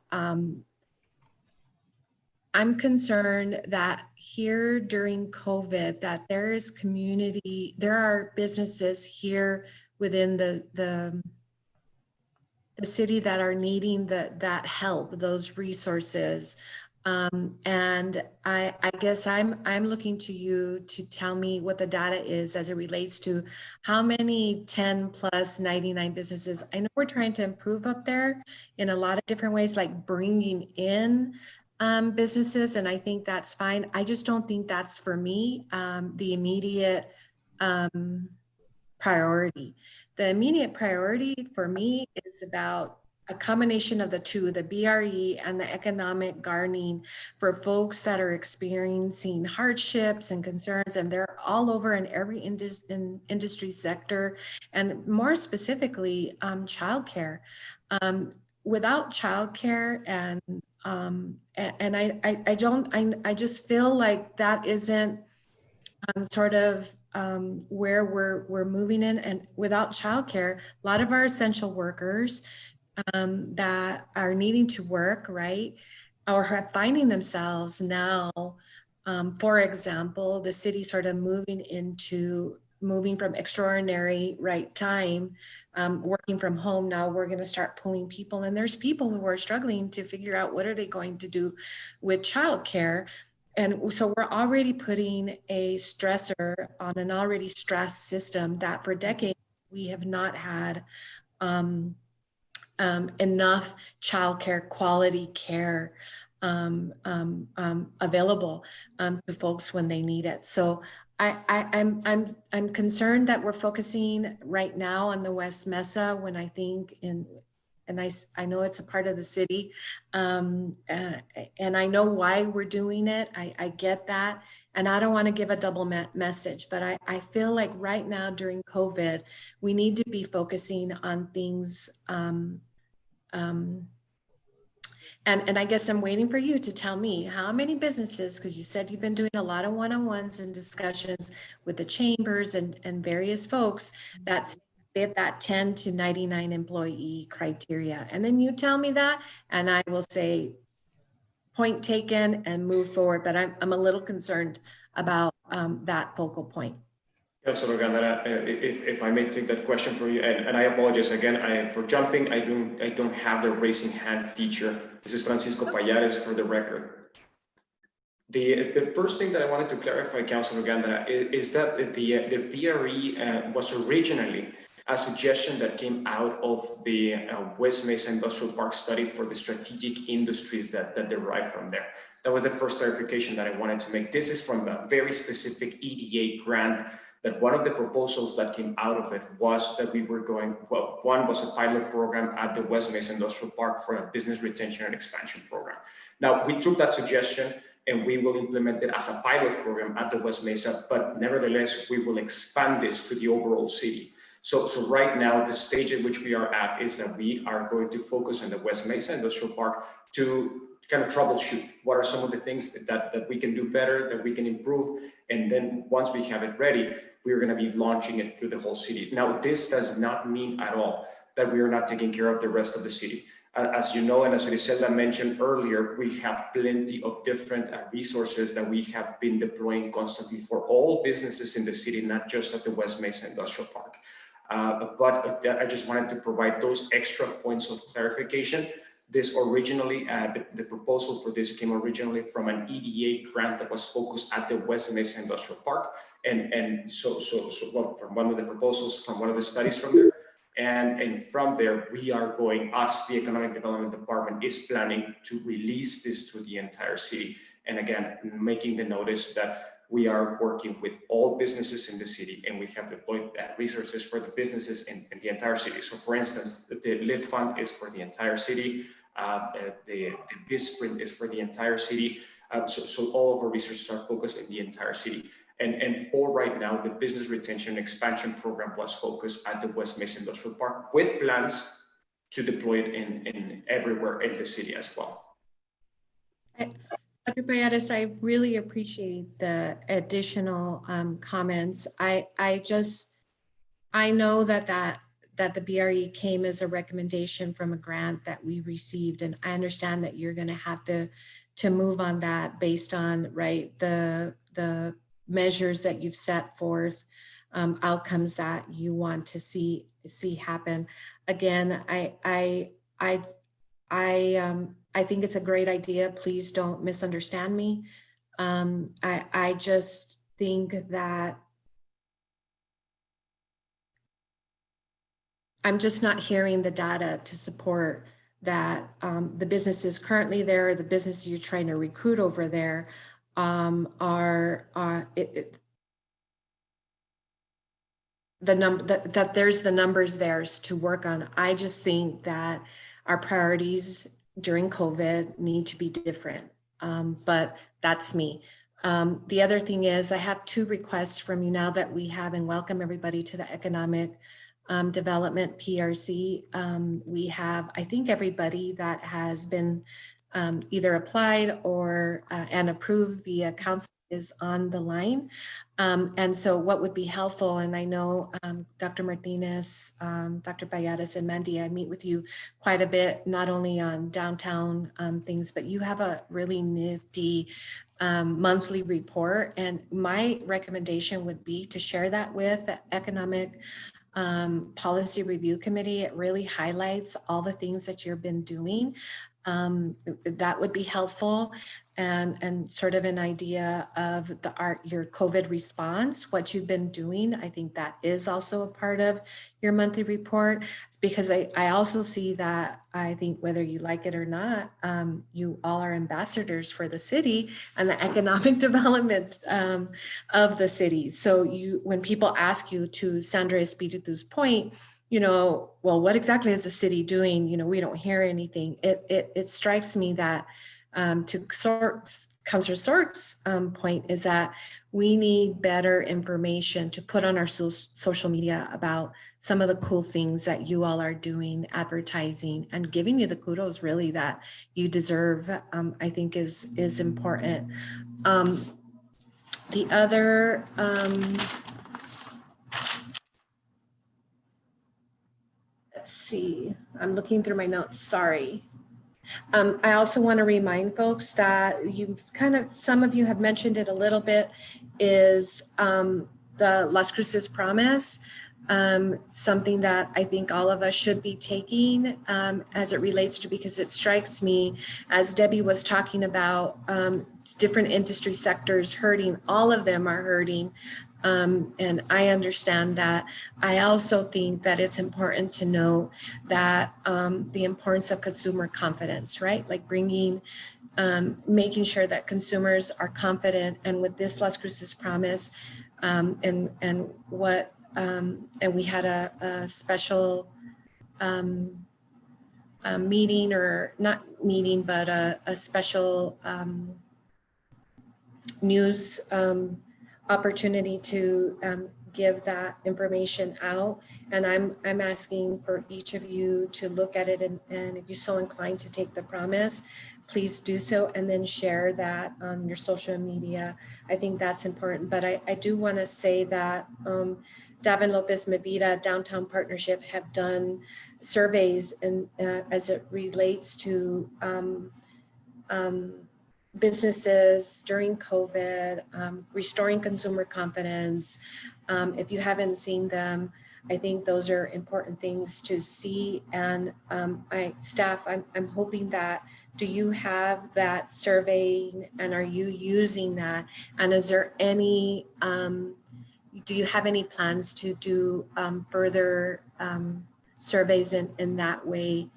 S1: I'm concerned that here during COVID, that there are businesses here within the city that are needing that help, those resources. And I guess I'm looking to you to tell me what the data is as it relates to how many 10 plus 99 businesses. I know we're trying to improve up there in a lot of different ways, like bringing in businesses, and I think that's fine. I just don't think that's for me the immediate priority. The immediate priority for me is about a combination of the two, the BRE and the economic gardening for folks that are experiencing hardships and concerns, and they're all over in every industry sector, and more specifically, childcare. Without childcare I just feel like that isn't sort of where we're moving in, and without childcare, a lot of our essential workers that are needing to work, right, or are finding themselves now, for example, the city sort of moving from extraordinary right time, working from home. Now we're going to start pulling people, and there's people who are struggling to figure out what are they going to do with childcare. And so we're already putting a stressor on an already stressed system that for decades we have not had enough childcare, quality care available to folks when they need it. So I'm concerned that we're focusing right now on the West Mesa when I think and I know it's a part of the city, and I know why we're doing it. I get that, and I don't want to give a double message, but I feel like right now during COVID, we need to be focusing on things. And I guess I'm waiting for you to tell me how many businesses, because you said you've been doing a lot of one-on-ones and discussions with the chambers and various folks that fit that 10 to 99 employee criteria. And then you tell me that, and I will say, point taken and move forward. But I'm a little concerned about that focal point.
S5: Councilor Gandara, if I may take that question for you, and I apologize again for jumping. I don't have the raising hand feature. This is Francisco Palladis for the record. The first thing that I wanted to clarify, Councilor Gandara, is that the PRE was originally a suggestion that came out of the West Mesa Industrial Park study for the strategic industries that derive from there. That was the first clarification that I wanted to make. This is from a very specific EDA grant, that one of the proposals that came out of it was that we were going, well, one was a pilot program at the West Mesa Industrial Park for a business retention and expansion program. Now, we took that suggestion and we will implement it as a pilot program at the West Mesa, but nevertheless, we will expand this to the overall city. So right now, the stage at which we are at is that we are going to focus on the West Mesa Industrial Park to kind of troubleshoot what are some of the things that we can do better, that we can improve. And then once we have it ready, we're going to be launching it through the whole city. Now, this does not mean at all that we are not taking care of the rest of the city. As you know, and as Griselda mentioned earlier, we have plenty of different resources that we have been deploying constantly for all businesses in the city, not just at the West Mesa Industrial Park. But I just wanted to provide those extra points of clarification. This originally, the proposal for this came originally from an EDA grant that was focused at the West Mesa Industrial Park. And so well, from one of the proposals, from one of the studies from there. And from there, we are going, us, the Economic Development Department, is planning to release this to the entire city. And again, making the notice that we are working with all businesses in the city, and we have deployed resources for the businesses in the entire city. So for instance, the LIFT fund is for the entire city. The BIS sprint is for the entire city. So all of our resources are focused in the entire city. And for right now, the business retention and expansion program was focused at the West Mesa Industrial Park, with plans to deploy it in everywhere in the city as well.
S1: Dr. Palladis, I really appreciate the additional comments. I know that the BRE came as a recommendation from a grant that we received, and I understand that you're going to have to move on that based on, right, the measures that you've set forth, outcomes that you want to see happen. Again, I think it's a great idea. Please don't misunderstand me. I just think that I'm just not hearing the data to support that the businesses currently there, the businesses you're trying to recruit over there that there's the numbers there to work on. I just think that our priorities during COVID need to be different, but that's me. The other thing is I have 2 requests from you now that we have, and welcome everybody to the Economic Development PRC. We have, I think, everybody that has been either applied or and approved via council is on the line. And so what would be helpful, and I know Dr. Martinez, Dr. Palladis, and Mandy, I meet with you quite a bit, not only on downtown things, but you have a really nifty monthly report. And my recommendation would be to share that with the Economic Policy Review Committee. It really highlights all the things that you've been doing. That would be helpful, and sort of an idea of your COVID response, what you've been doing. I think that is also a part of your monthly report, because I also see that, I think whether you like it or not, you all are ambassadors for the city and the economic development of the city. So when people ask you, to Sandra Espiritu's point, well, what exactly is the city doing? We don't hear anything. It strikes me that to Councilor Sork's point is that we need better information to put on our social media about some of the cool things that you all are doing, advertising, and giving you the kudos really that you deserve. I think is important. The other let's see, I'm looking through my notes, sorry. I also want to remind folks that some of you have mentioned it a little bit, is the Las Cruces Promise, something that I think all of us should be taking as it relates to, because it strikes me, as Debbie was talking about, different industry sectors hurting, all of them are hurting. And I understand that. I also think that it's important to know that the importance of consumer confidence, right? Like making sure that consumers are confident. And with this Las Cruces Promise, and we had a special meeting, or not meeting, but a special news opportunity to give that information out. And I'm asking for each of you to look at it, and if you're so inclined to take the promise, please do so, and then share that on your social media. I think that's important. But I do want to say that Davin Lopez Mavita Downtown Partnership have done surveys as it relates to businesses during COVID, restoring consumer confidence. If you haven't seen them, I think those are important things to see. And staff, I'm hoping that, do you have that survey, and are you using that? And is there any, do you have any plans to do further surveys in that way?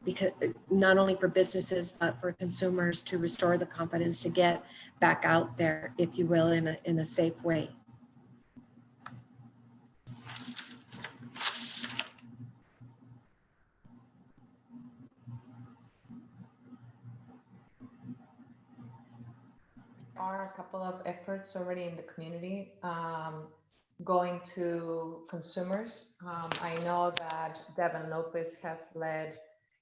S1: Because not only for businesses, but for consumers, to restore the confidence to get back out there, if you will, in a safe way.
S3: Are a couple of efforts already in the community going to consumers. I know that Devin Lopez has led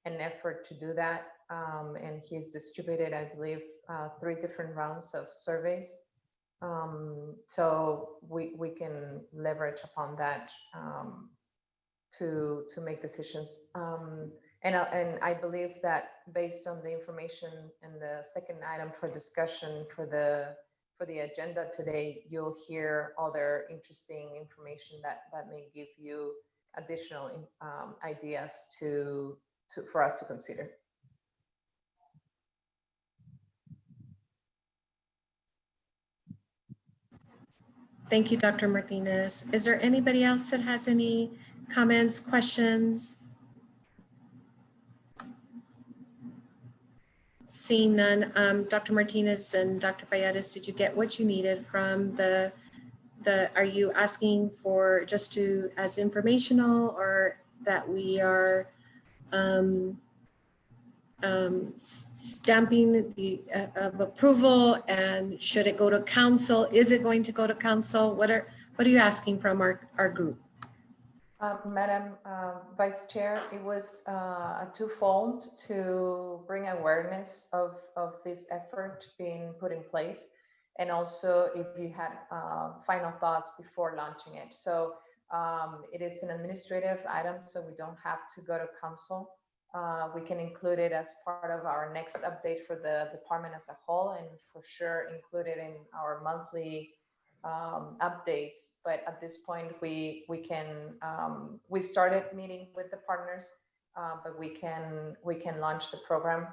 S3: an effort to do that, and he's distributed, I believe, 3 different rounds of surveys. So we can leverage upon that to make decisions. And I believe that based on the information in the second item for discussion for the agenda today, you'll hear other interesting information that may give you additional ideas for us to consider.
S1: Thank you, Dr. Martinez. Is there anybody else that has any comments, questions? Seeing none, Dr. Martinez and Dr. Palladis, did you get what you needed from are you asking for just to, as informational, or that we are stamping the of approval, and should it go to council? Is it going to go to council? What are you asking from our group?
S3: Madam Vice Chair, it was a twofold to bring awareness of this effort being put in place, and also if you had final thoughts before launching it. So it is an administrative item, so we don't have to go to council. We can include it as part of our next update for the department as a whole, and for sure include it in our monthly updates. But at this point, we started meeting with the partners, but we can launch the program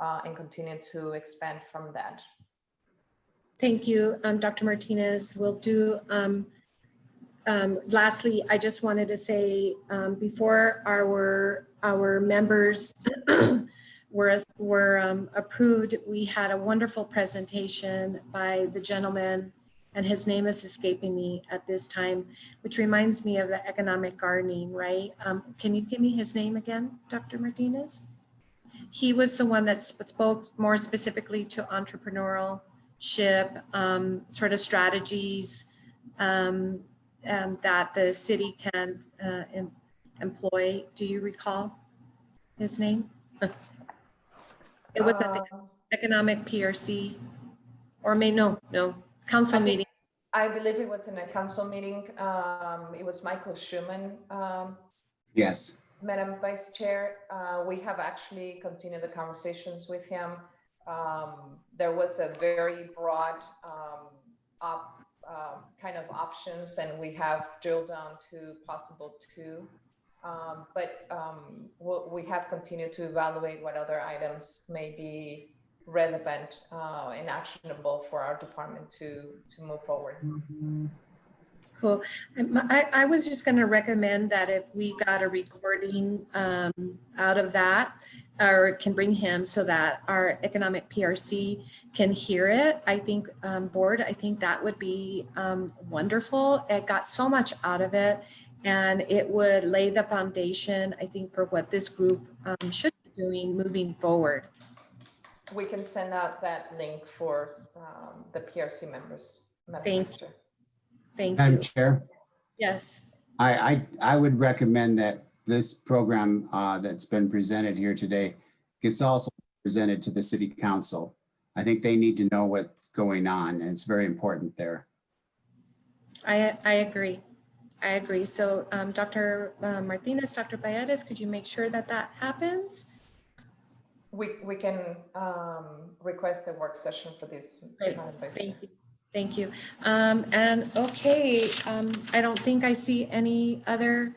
S3: and continue to expand from that.
S1: Thank you, Dr. Martinez. We'll do. Lastly, I just wanted to say before our members were approved, we had a wonderful presentation by the gentleman, and his name is escaping me at this time, which reminds me of the economic gardening, right? Can you give me his name again, Dr. Martinez? He was the one that spoke more specifically to entrepreneurship, sort of strategies that the city can employ. Do you recall his name? It was at the economic PRC, or no, council meeting.
S3: I believe it was in a council meeting. It was Michael Schumann.
S2: Yes.
S3: Madam Vice Chair, we have actually continued the conversations with him. There was a very broad kind of options, and we have drilled down to possible 2. But we have continued to evaluate what other items may be relevant and actionable for our department to move forward.
S1: Cool. I was just going to recommend that if we got a recording out of that, or can bring him so that our economic PRC can hear it, I think board, I think that would be wonderful. It got so much out of it, and it would lay the foundation, I think, for what this group should be doing moving forward.
S3: We can send out that link for the PRC members.
S1: Thank you. Thank
S2: Madam
S1: you.
S2: Chair.
S1: Yes.
S2: I would recommend that this program that's been presented here today gets also presented to the city council. I think they need to know what's going on, and it's very important there.
S1: I agree. I agree. So Dr. Martinez, Dr. Palladis, could you make sure that that happens?
S3: We can request a work session for this.
S1: Great. Thank you. Thank you. And okay, I don't think I see any other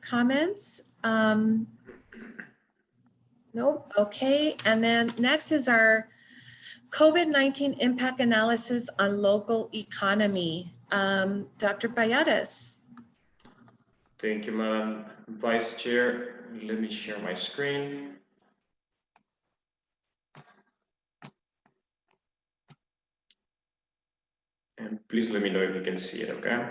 S1: comments. Nope. Okay. And then next is our COVID-19 impact analysis on local economy. Dr. Palladis.
S5: Thank you, Madam Vice Chair. Let me share my screen. And please let me know if you can see it, okay?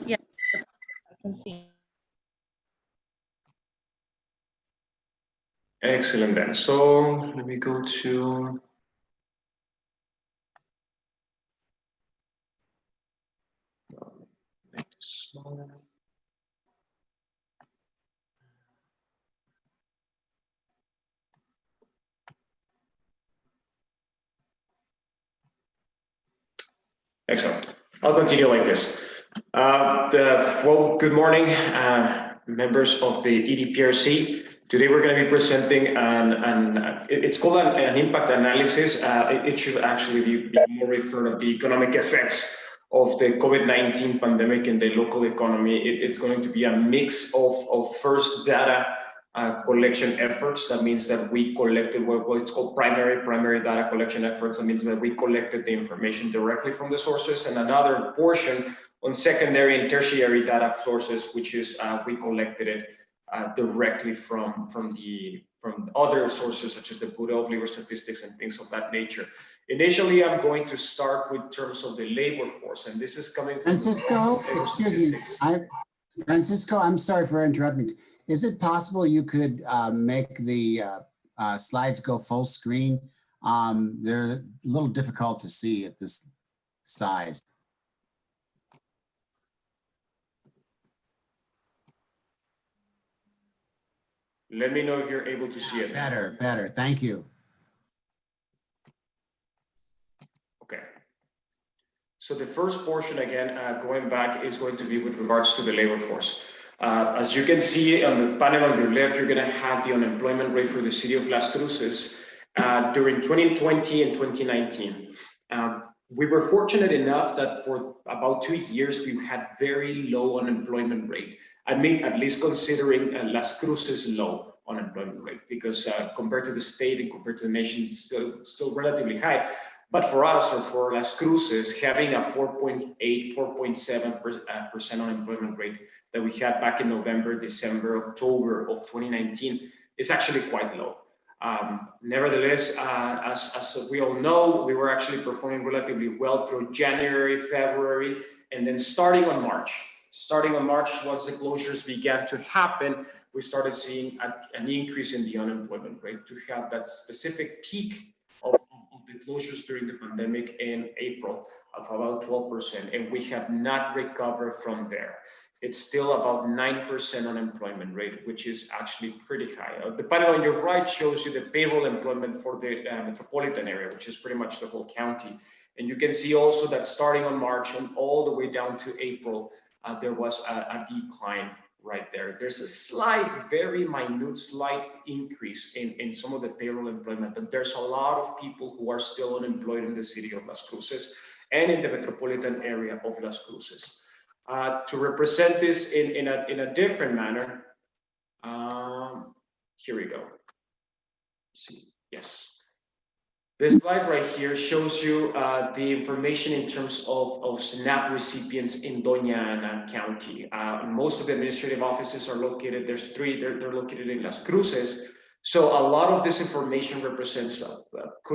S1: Yeah, I can see.
S5: Excellent then. So let me go to next one. Excellent. I'll continue like this. Well, good morning, members of the EDPRC. Today we're going to be presenting it's called an impact analysis. It should actually be more referred to the economic effects of the COVID-19 pandemic in the local economy. It's going to be a mix of first data collection efforts. That means that we collected what it's called primary data collection efforts. That means that we collected the information directly from the sources, and another portion on secondary and tertiary data sources, which is we collected it directly from other sources such as the Bureau of Labor Statistics and things of that nature. Initially, I'm going to start with terms of the labor force, and this is coming from
S2: Francisco, excuse me. Francisco, I'm sorry for interrupting. Is it possible you could make the slides go full screen? They're a little difficult to see at this size.
S5: Let me know if you're able to see it.
S2: Better. Thank you.
S5: Okay. So the first portion, again, going back, is going to be with regards to the labor force. As you can see on the panel on your left, you're going to have the unemployment rate for the city of Las Cruces during 2020 and 2019. We were fortunate enough that for about 2 years, we've had very low unemployment rate. I mean, at least considering Las Cruces' low unemployment rate, because compared to the state and compared to the nation, it's still relatively high. But for us, or for Las Cruces, having a 4.8, 4.7% unemployment rate that we had back in November, December, October of 2019 is actually quite low. Nevertheless, as we all know, we were actually performing relatively well through January, February, and then starting on March, once the closures began to happen, we started seeing an increase in the unemployment rate to have that specific peak of the closures during the pandemic in April of about 12%, and we have not recovered from there. It's still about 9% unemployment rate, which is actually pretty high. The panel on your right shows you the payroll employment for the metropolitan area, which is pretty much the whole county. And you can see also that starting on March and all the way down to April, there was a decline right there. There's a slight, very minute, slight increase in some of the payroll employment, but there's a lot of people who are still unemployed in the city of Las Cruces and in the metropolitan area of Las Cruces. To represent this in a different manner, here we go. See, yes. This slide right here shows you the information in terms of SNAP recipients in Doña Ana County. Most of the administrative offices are located, there's 3, they're located in Las Cruces. So a lot of this information could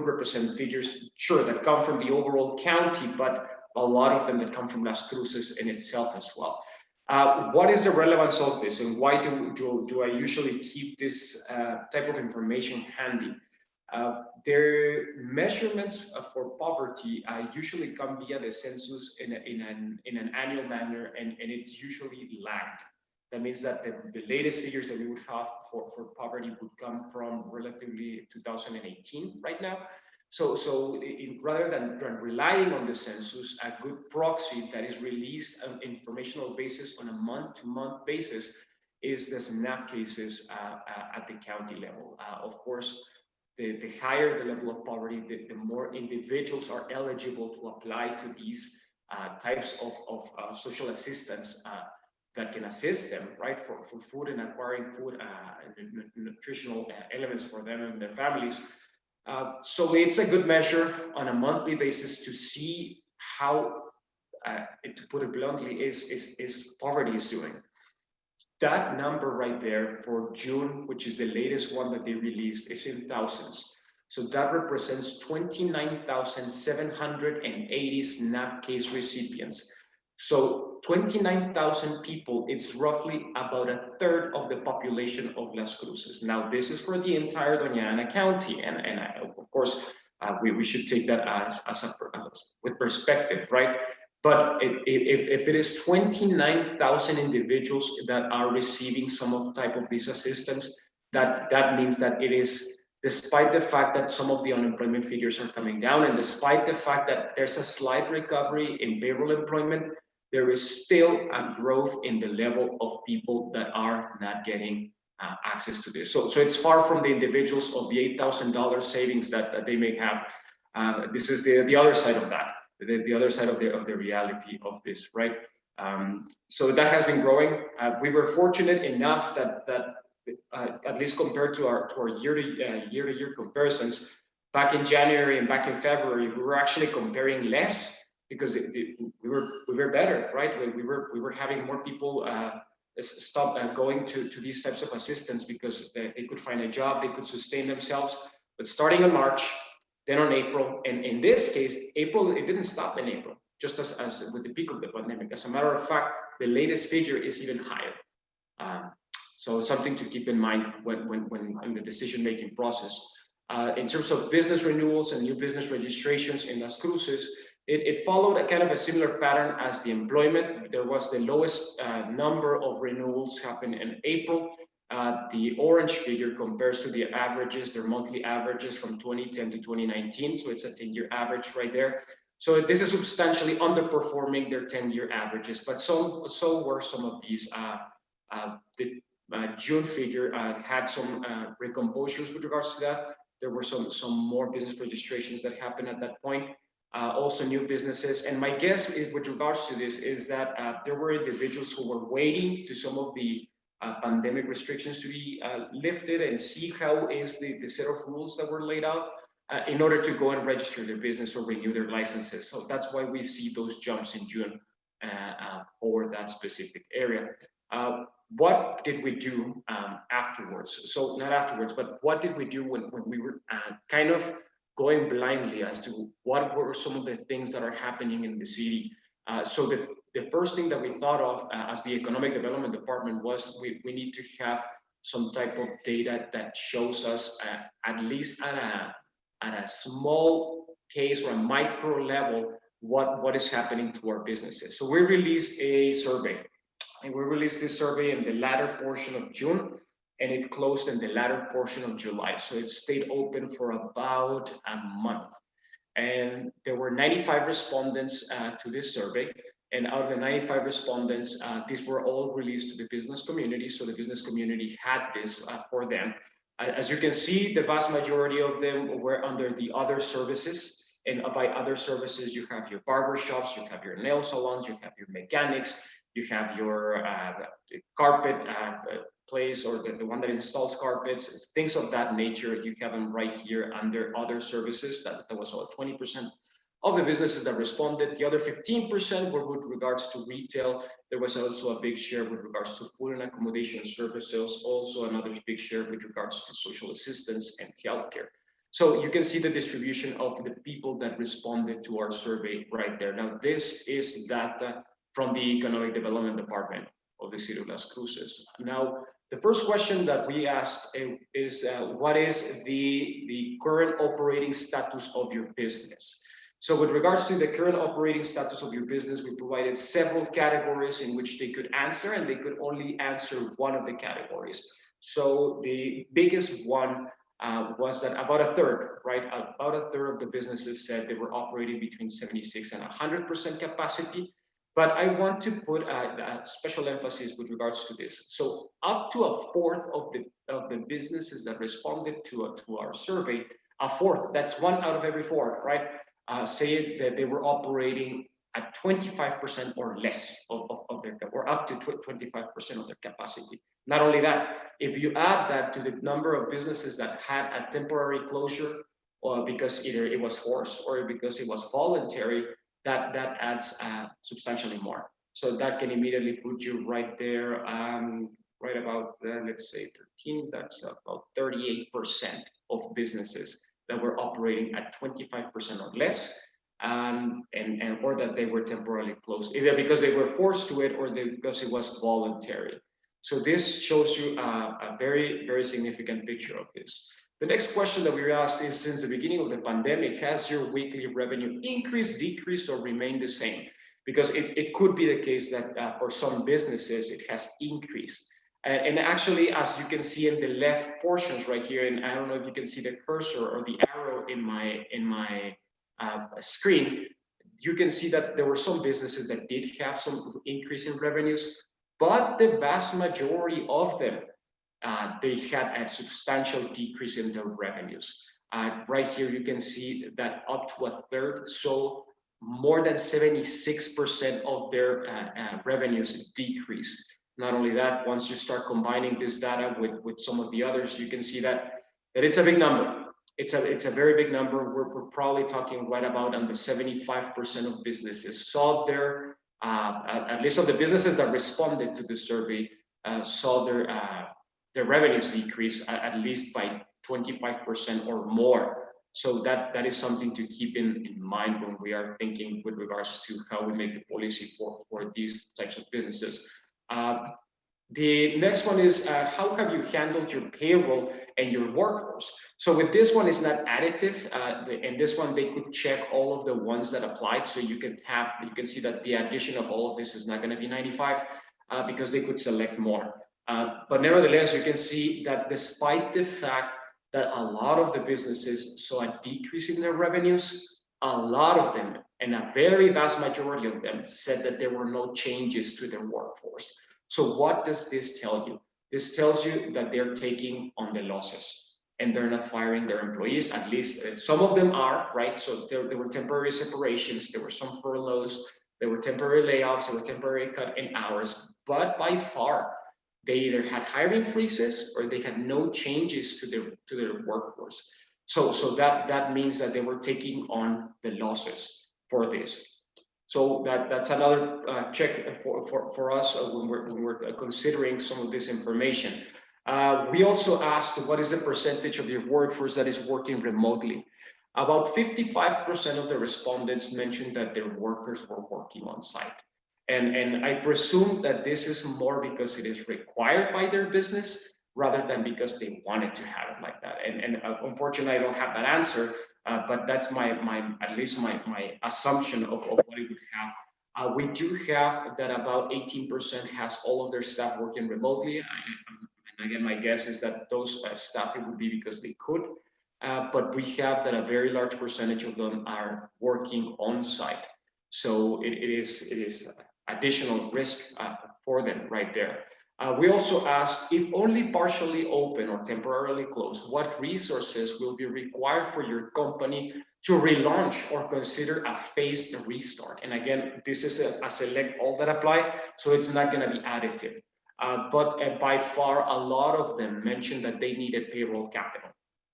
S5: represent figures, sure, that come from the overall county, but a lot of them that come from Las Cruces in itself as well. What is the relevance of this, and why do I usually keep this type of information handy? Their measurements for poverty usually come via the census in an annual manner, and it's usually lagged. That means that the latest figures that we would have for poverty would come from relatively 2018 right now. So rather than relying on the census, a good proxy that is released on informational basis on a month-to-month basis is the SNAP cases at the county level. Of course, the higher the level of poverty, the more individuals are eligible to apply to these types of social assistance that can assist them, right, for food and acquiring food and nutritional elements for them and their families. So it's a good measure on a monthly basis to see how, to put it bluntly, is poverty is doing. That number right there for June, which is the latest one that they released, is in thousands. So that represents 29,780 SNAP case recipients. So 29,000 people, it's roughly about a third of the population of Las Cruces. Now, this is for the entire Doña Ana County, and of course, we should take that as with perspective, right? But if it is 29,000 individuals that are receiving some type of this assistance, that means that it is despite the fact that some of the unemployment figures are coming down, and despite the fact that there's a slight recovery in payroll employment, there is still a growth in the level of people that are not getting access to this. So it's far from the individuals of the $8,000 savings that they may have. This is the other side of that, the other side of the reality of this, right? So that has been growing. We were fortunate enough that at least compared to our year-to-year comparisons, back in January and back in February, we were actually comparing less because we were better, right? We were having more people stop going to these types of assistance because they could find a job, they could sustain themselves. But starting in March, then on April, and in this case, April, it didn't stop in April, just as with the peak of the pandemic. As a matter of fact, the latest figure is even higher. So something to keep in mind when in the decision-making process. In terms of business renewals and new business registrations in Las Cruces, it followed a kind of a similar pattern as the employment. There was the lowest number of renewals happen in April. The orange figure compares to the averages, their monthly averages from 2010 to 2019. So it's a 10-year average right there. So this is substantially underperforming their 10-year averages, but so were some of these. The June figure had some recomposures with regards to that. There were some more business registrations that happened at that point. Also new businesses. And my guess with regards to this is that there were individuals who were waiting to some of the pandemic restrictions to be lifted and see how is the set of rules that were laid out in order to go and register their business or renew their licenses. So that's why we see those jumps in June for that specific area. What did we do afterwards? So not afterwards, but what did we do when we were kind of going blindly as to what were some of the things that are happening in the city? So the first thing that we thought of as the Economic Development Department was we need to have some type of data that shows us at least at a small case or a micro level what is happening to our businesses. So we released a survey. And we released this survey in the latter portion of June, and it closed in the latter portion of July. So it stayed open for about a month. And there were 95 respondents to this survey. And out of the 95 respondents, these were all released to the business community. So the business community had this for them. As you can see, the vast majority of them were under the other services. And by other services, you have your barber shops, you have your nail salons, you have your mechanics, you have your carpet place or the one that installs carpets, things of that nature. You have them right here under other services. That was about 20% of the businesses that responded. The other 15% were with regards to retail. There was also a big share with regards to food and accommodation services, also another big share with regards to social assistance and healthcare. So you can see the distribution of the people that responded to our survey right there. Now, this is data from the Economic Development Department of the City of Las Cruces. Now, the first question that we asked is, what is the current operating status of your business? So with regards to the current operating status of your business, we provided several categories in which they could answer, and they could only answer one of the categories. So the biggest one was that about a third, right? About a third of the businesses said they were operating between 76 and 100% capacity. But I want to put a special emphasis with regards to this. So up to a fourth of the businesses that responded to our survey, a fourth, that's 1 out of every 4, right? Say that they were operating at 25% or less of their, or up to 25% of their capacity. Not only that, if you add that to the number of businesses that had a temporary closure, or because either it was forced or because it was voluntary, that adds substantially more. So that can immediately put you right there, right about, let's say 13, that's about 38% of businesses that were operating at 25% or less, or that they were temporarily closed, either because they were forced to it or because it was voluntary. So this shows you a very, very significant picture of this. The next question that we were asked is, since the beginning of the pandemic, has your weekly revenue increased, decreased, or remained the same? Because it could be the case that for some businesses, it has increased. And actually, as you can see in the left portions right here, and I don't know if you can see the cursor or the arrow in my screen, you can see that there were some businesses that did have some increase in revenues, but the vast majority of them, they had a substantial decrease in their revenues. Right here, you can see that up to a third, so more than 76% of their revenues decreased. Not only that, once you start combining this data with some of the others, you can see that it's a big number. It's a very big number. We're probably talking right about on the 75% of businesses saw their, at least of the businesses that responded to the survey, saw their revenues decrease at least by 25% or more. So that is something to keep in mind when we are thinking with regards to how we make the policy for these types of businesses. The next one is how have you handled your payroll and your workforce? So with this one, it's not additive. And this one, they could check all of the ones that applied. So you can see that the addition of all of this is not going to be 95 because they could select more. But nevertheless, you can see that despite the fact that a lot of the businesses saw a decrease in their revenues, a lot of them, and a very vast majority of them, said that there were no changes to their workforce. So what does this tell you? This tells you that they're taking on the losses and they're not firing their employees. At least some of them are, right? So there were temporary separations, there were some furloughs, there were temporary layoffs, there were temporary cut in hours, but by far, they either had hiring freezes or they had no changes to their workforce. So that means that they were taking on the losses for this. So that's another check for us when we're considering some of this information. We also asked what is the percentage of your workforce that is working remotely. About 55% of the respondents mentioned that their workers were working on site. And I presume that this is more because it is required by their business rather than because they wanted to have it like that. And unfortunately, I don't have that answer, but that's at least my assumption of what it would have. We do have that about 18% has all of their staff working remotely. And again, my guess is that those staff, it would be because they could. But we have that a very large percentage of them are working on site. So it is additional risk for them right there. We also asked, if only partially open or temporarily closed, what resources will be required for your company to relaunch or consider a phased restart? And again, this is a select all that apply, so it's not going to be additive. But by far, a lot of them mentioned that they needed payroll capital.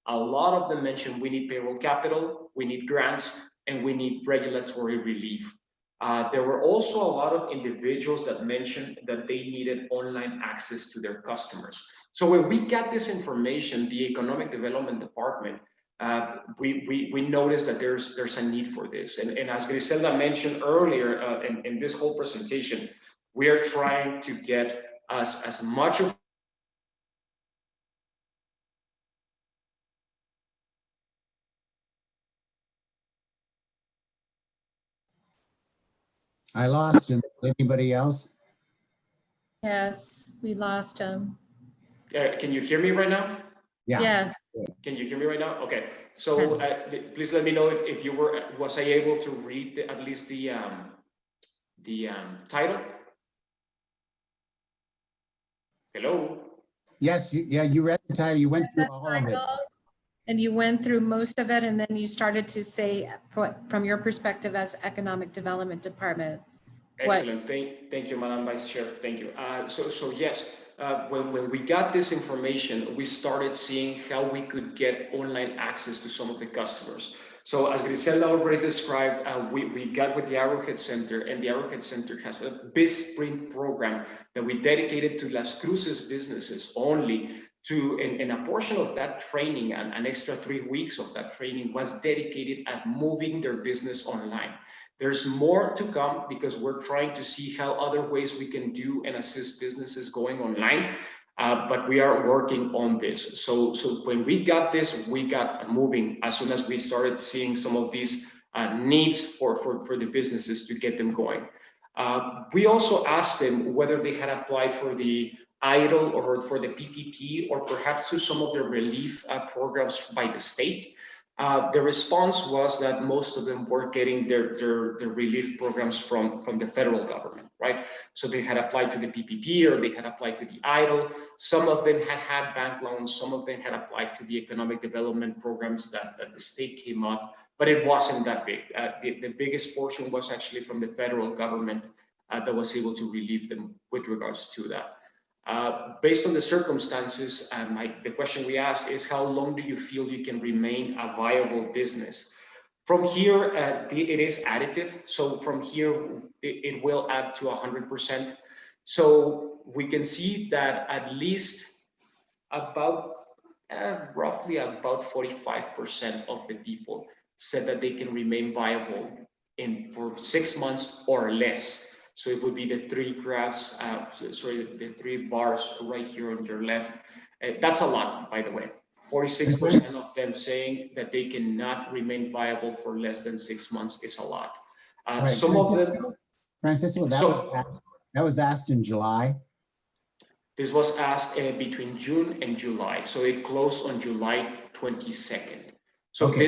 S5: A lot of them mentioned we need payroll capital, we need grants, and we need regulatory relief. There were also a lot of individuals that mentioned that they needed online access to their customers. So when we got this information, the Economic Development Department, we noticed that there's a need for this. And as Griselda mentioned earlier in this whole presentation, we are trying to get as much of
S2: I lost him. Anybody else?
S1: Yes, we lost him.
S5: Can you hear me right now?
S2: Yeah.
S1: Yes.
S5: Can you hear me right now? Okay. So please let me know if you was I able to read at least the title? Hello.
S2: Yes. Yeah. You read the title. You went through all of it.
S1: And you went through most of it, and then you started to say, from your perspective as Economic Development Department.
S5: Excellent. Thank you, Madam Vice Chair. Thank you. So yes, when we got this information, we started seeing how we could get online access to some of the customers. So as Griselda already described, we got with the Arrowhead Center, and the Arrowhead Center has a BizSprint program that we dedicated to Las Cruces businesses only. And a portion of that training, an extra 3 weeks of that training, was dedicated at moving their business online. There's more to come because we're trying to see how other ways we can do and assist businesses going online, but we are working on this. So when we got this, we got moving as soon as we started seeing some of these needs for the businesses to get them going. We also asked them whether they had applied for the idle or for the PPP or perhaps to some of the relief programs by the state. The response was that most of them were getting their relief programs from the federal government, right? So they had applied to the PPP or they had applied to the EIDL. Some of them had bank loans. Some of them had applied to the economic development programs that the state came up, but it wasn't that big. The biggest portion was actually from the federal government that was able to relieve them with regards to that. Based on the circumstances, the question we asked is, how long do you feel you can remain a viable business? From here, it is additive. So from here, it will add to 100%. So we can see that at least about roughly about 45% of the people said that they can remain viable for 6 months or less. So it would be the three graphs, the three bars right here on your left. That's a lot, by the way. 46% of them saying that they cannot remain viable for less than 6 months is a lot.
S2: Right.
S5: Some of them.
S2: Francisco, that was asked in July.
S5: This was asked between June and July. So it closed on July 22nd. So
S2: okay,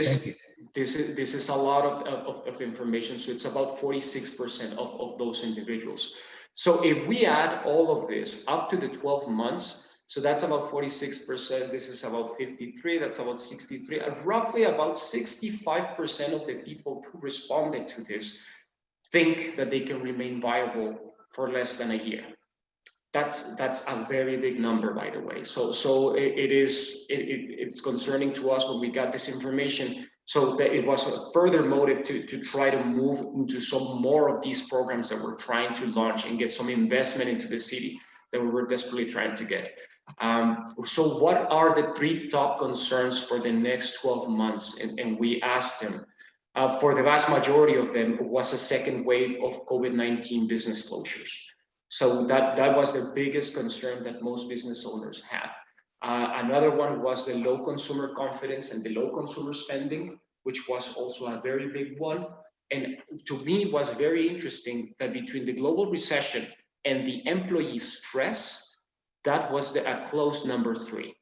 S5: this is a lot of information. So it's about 46% of those individuals. So if we add all of this up to the 12 months, so that's about 46%. This is about 53. That's about 63. roughly about 65% of the people who responded to this think that they can remain viable for less than a year. That's a very big number, by the way. So it's concerning to us when we got this information. So that it was a further motive to try to move into some more of these programs that we're trying to launch and get some investment into the city that we were desperately trying to get. So what are the 3 top concerns for the next 12 months? And we asked them. For the vast majority of them, it was a second wave of COVID-19 business closures. So that was the biggest concern that most business owners had. Another one was the low consumer confidence and the low consumer spending, which was also a very big one. And to me, it was very interesting that between the global recession and the employee stress, that was a close number 3.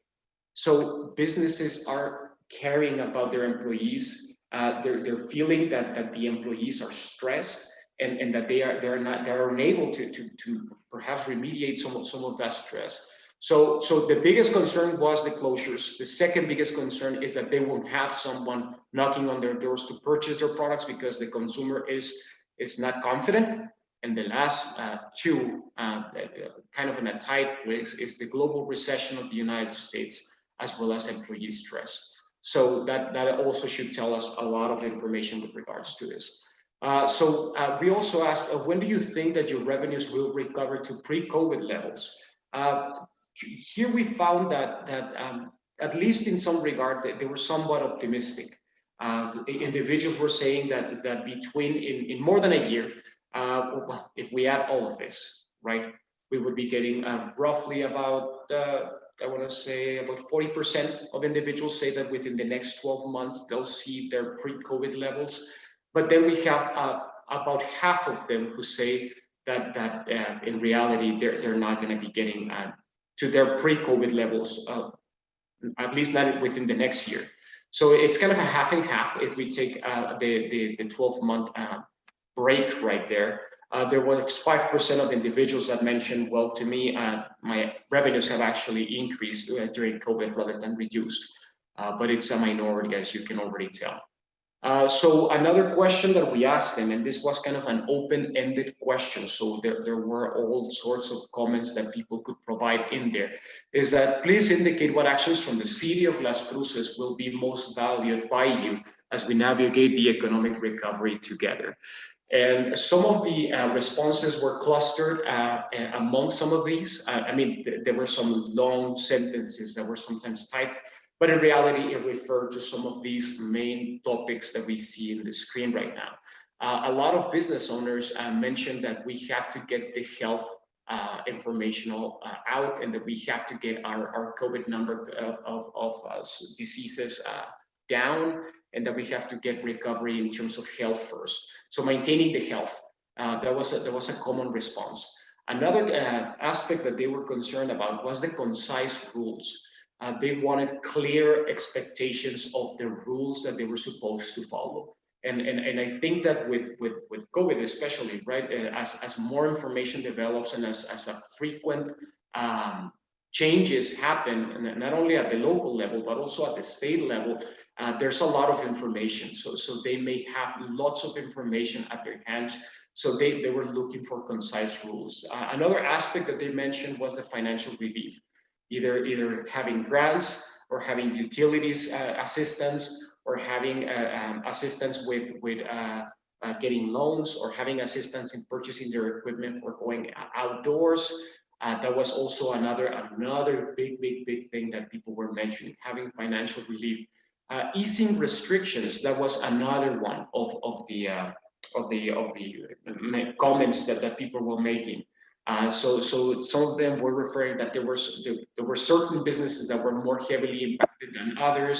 S5: So businesses are caring about their employees. They're feeling that the employees are stressed. And that they're unable to perhaps remediate some of that stress. So the biggest concern was the closures. The second biggest concern is that they won't have someone knocking on their doors to purchase their products because the consumer is not confident. And the last 2, kind of in a tight place, is the global recession of the United States as well as employee stress. So that also should tell us a lot of information with regards to this. We also asked, when do you think that your revenues will recover to pre-COVID levels? Here we found that at least in some regard, they were somewhat optimistic. Individuals were saying that between in more than a year, if we add all of this, right, we would be getting roughly about, I want to say about 40% of individuals say that within the next 12 months, they'll see their pre-COVID levels. But then we have about half of them who say that in reality, they're not going to be getting to their pre-COVID levels, at least not within the next year. So it's kind of a half and half if we take the 12-month break right there. There was 5% of individuals that mentioned, well, to me, my revenues have actually increased during COVID rather than reduced. But it's a minority, as you can already tell. So another question that we asked them, and this was kind of an open-ended question, so there were all sorts of comments that people could provide in there, is that please indicate what actions from the city of Las Cruces will be most valued by you as we navigate the economic recovery together. And some of the responses were clustered among some of these. I mean, there were some long sentences that were sometimes typed, but in reality, it referred to some of these main topics that we see in the screen right now. A lot of business owners mentioned that we have to get the health informational out, and that we have to get our COVID number of diseases down, and that we have to get recovery in terms of health first. So maintaining the health, that was a common response. Another aspect that they were concerned about was the concise rules. They wanted clear expectations of the rules that they were supposed to follow. And I think that with COVID especially, right, as more information develops and as a frequent changes happen, and not only at the local level, but also at the state level, there's a lot of information. So they may have lots of information at their hands. So they were looking for concise rules. Another aspect that they mentioned was the financial relief, either having grants or having utilities assistance, or having assistance with getting loans, or having assistance in purchasing their equipment for going outdoors. That was also another big thing that people were mentioning, having financial relief. Easing restrictions, that was another one of the comments that people were making. So some of them were referring that there were certain businesses that were more heavily impacted than others,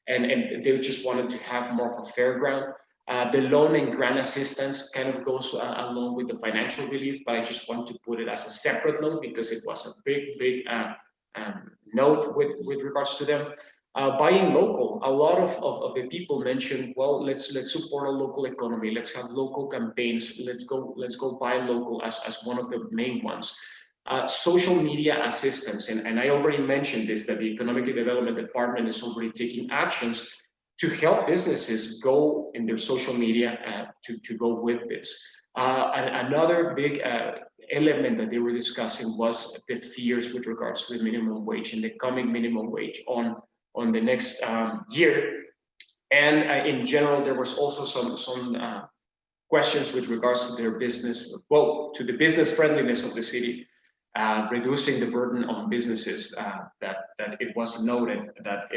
S5: and they just wanted to have more of a fair ground. The loan and grant assistance kind of goes along with the financial relief, but I just want to put it as a separate note because it was a big note with regards to them. Buying local, a lot of the people mentioned, well, let's support a local economy, let's have local campaigns, let's go buy local as one of the main ones. Social media assistance, and I already mentioned this, that the Economic Development Department is already taking actions to help businesses go in their social media to go with this. Another big element that they were discussing was the fears with regards to the minimum wage and the coming minimum wage on the next year. And in general, there was also some questions with regards to their business, well, to the business friendliness of the city, reducing the burden on businesses, that it was noted that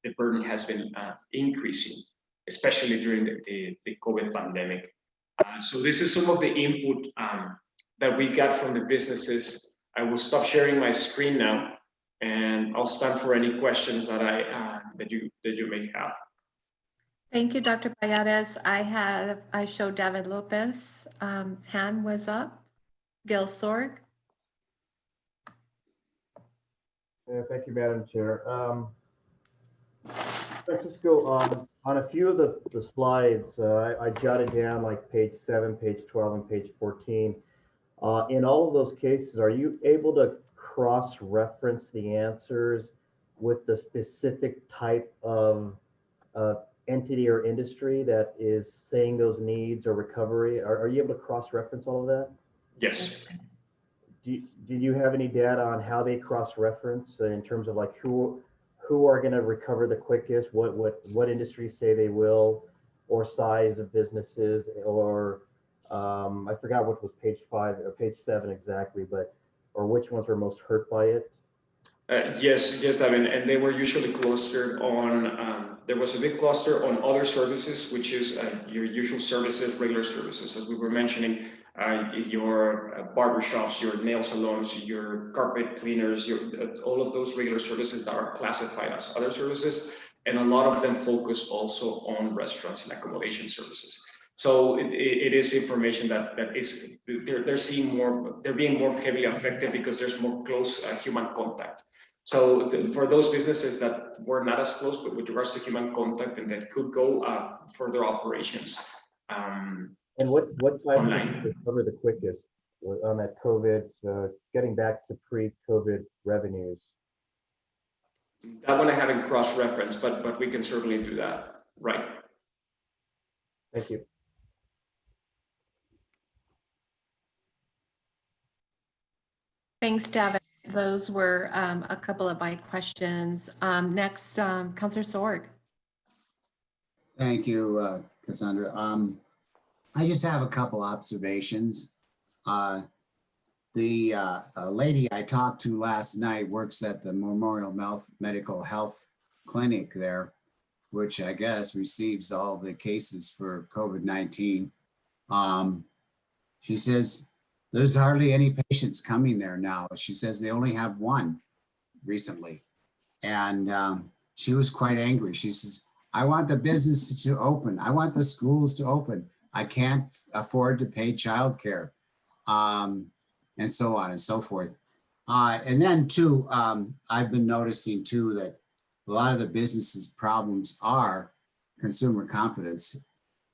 S5: the burden has been increasing, especially during the COVID pandemic. So this is some of the input that we got from the businesses. I will stop sharing my screen now, and I'll stand for any questions that that you may have.
S1: Thank you, Dr. Palladis. I show David Lopez, hand was up. Gil Sorg.
S8: Yeah, thank you, Madam Chair. Francisco, on a few of the slides, I jotted down like page 7, page 12, and page 14. In all of those cases, are you able to cross-reference the answers with the specific type of entity or industry that is saying those needs or recovery? Are you able to cross-reference all of that?
S5: Yes.
S8: Did you have any data on how they cross-reference in terms of like who are going to recover the quickest, what industries say they will, or size of businesses, or I forgot what was page 5 or page 7 exactly, but or which ones were most hurt by it?
S5: Yes, I mean, and they were usually clustered on, there was a big cluster on other services, which is your usual services, regular services, as we were mentioning, your barbershops, your nail salons, your carpet cleaners, all of those regular services that are classified as other services. And a lot of them focus also on restaurants and accommodation services. So it is information that is, they're seeing more, they're being more heavily affected because there's more close human contact. So for those businesses that were not as close, but with regards to human contact and that could go for their operations.
S8: And what type
S5: online.
S8: to recover the quickest on that COVID, getting back to pre-COVID revenues?
S5: That one I haven't cross-referenced, but we can certainly do that. Right.
S8: Thank you.
S1: Thanks, David. Those were a couple of my questions. Next, Councillor Sorg.
S2: Thank you, Cassandra. I just have a couple observations. The lady I talked to last night works at the Memorial Medical Health Clinic there, which I guess receives all the cases for COVID-19. She says there's hardly any patients coming there now. She says they only have one recently. And she was quite angry. She says, I want the businesses to open. I want the schools to open. I can't afford to pay childcare. and so on and so forth. And then too, I've been noticing too that a lot of the businesses' problems are consumer confidence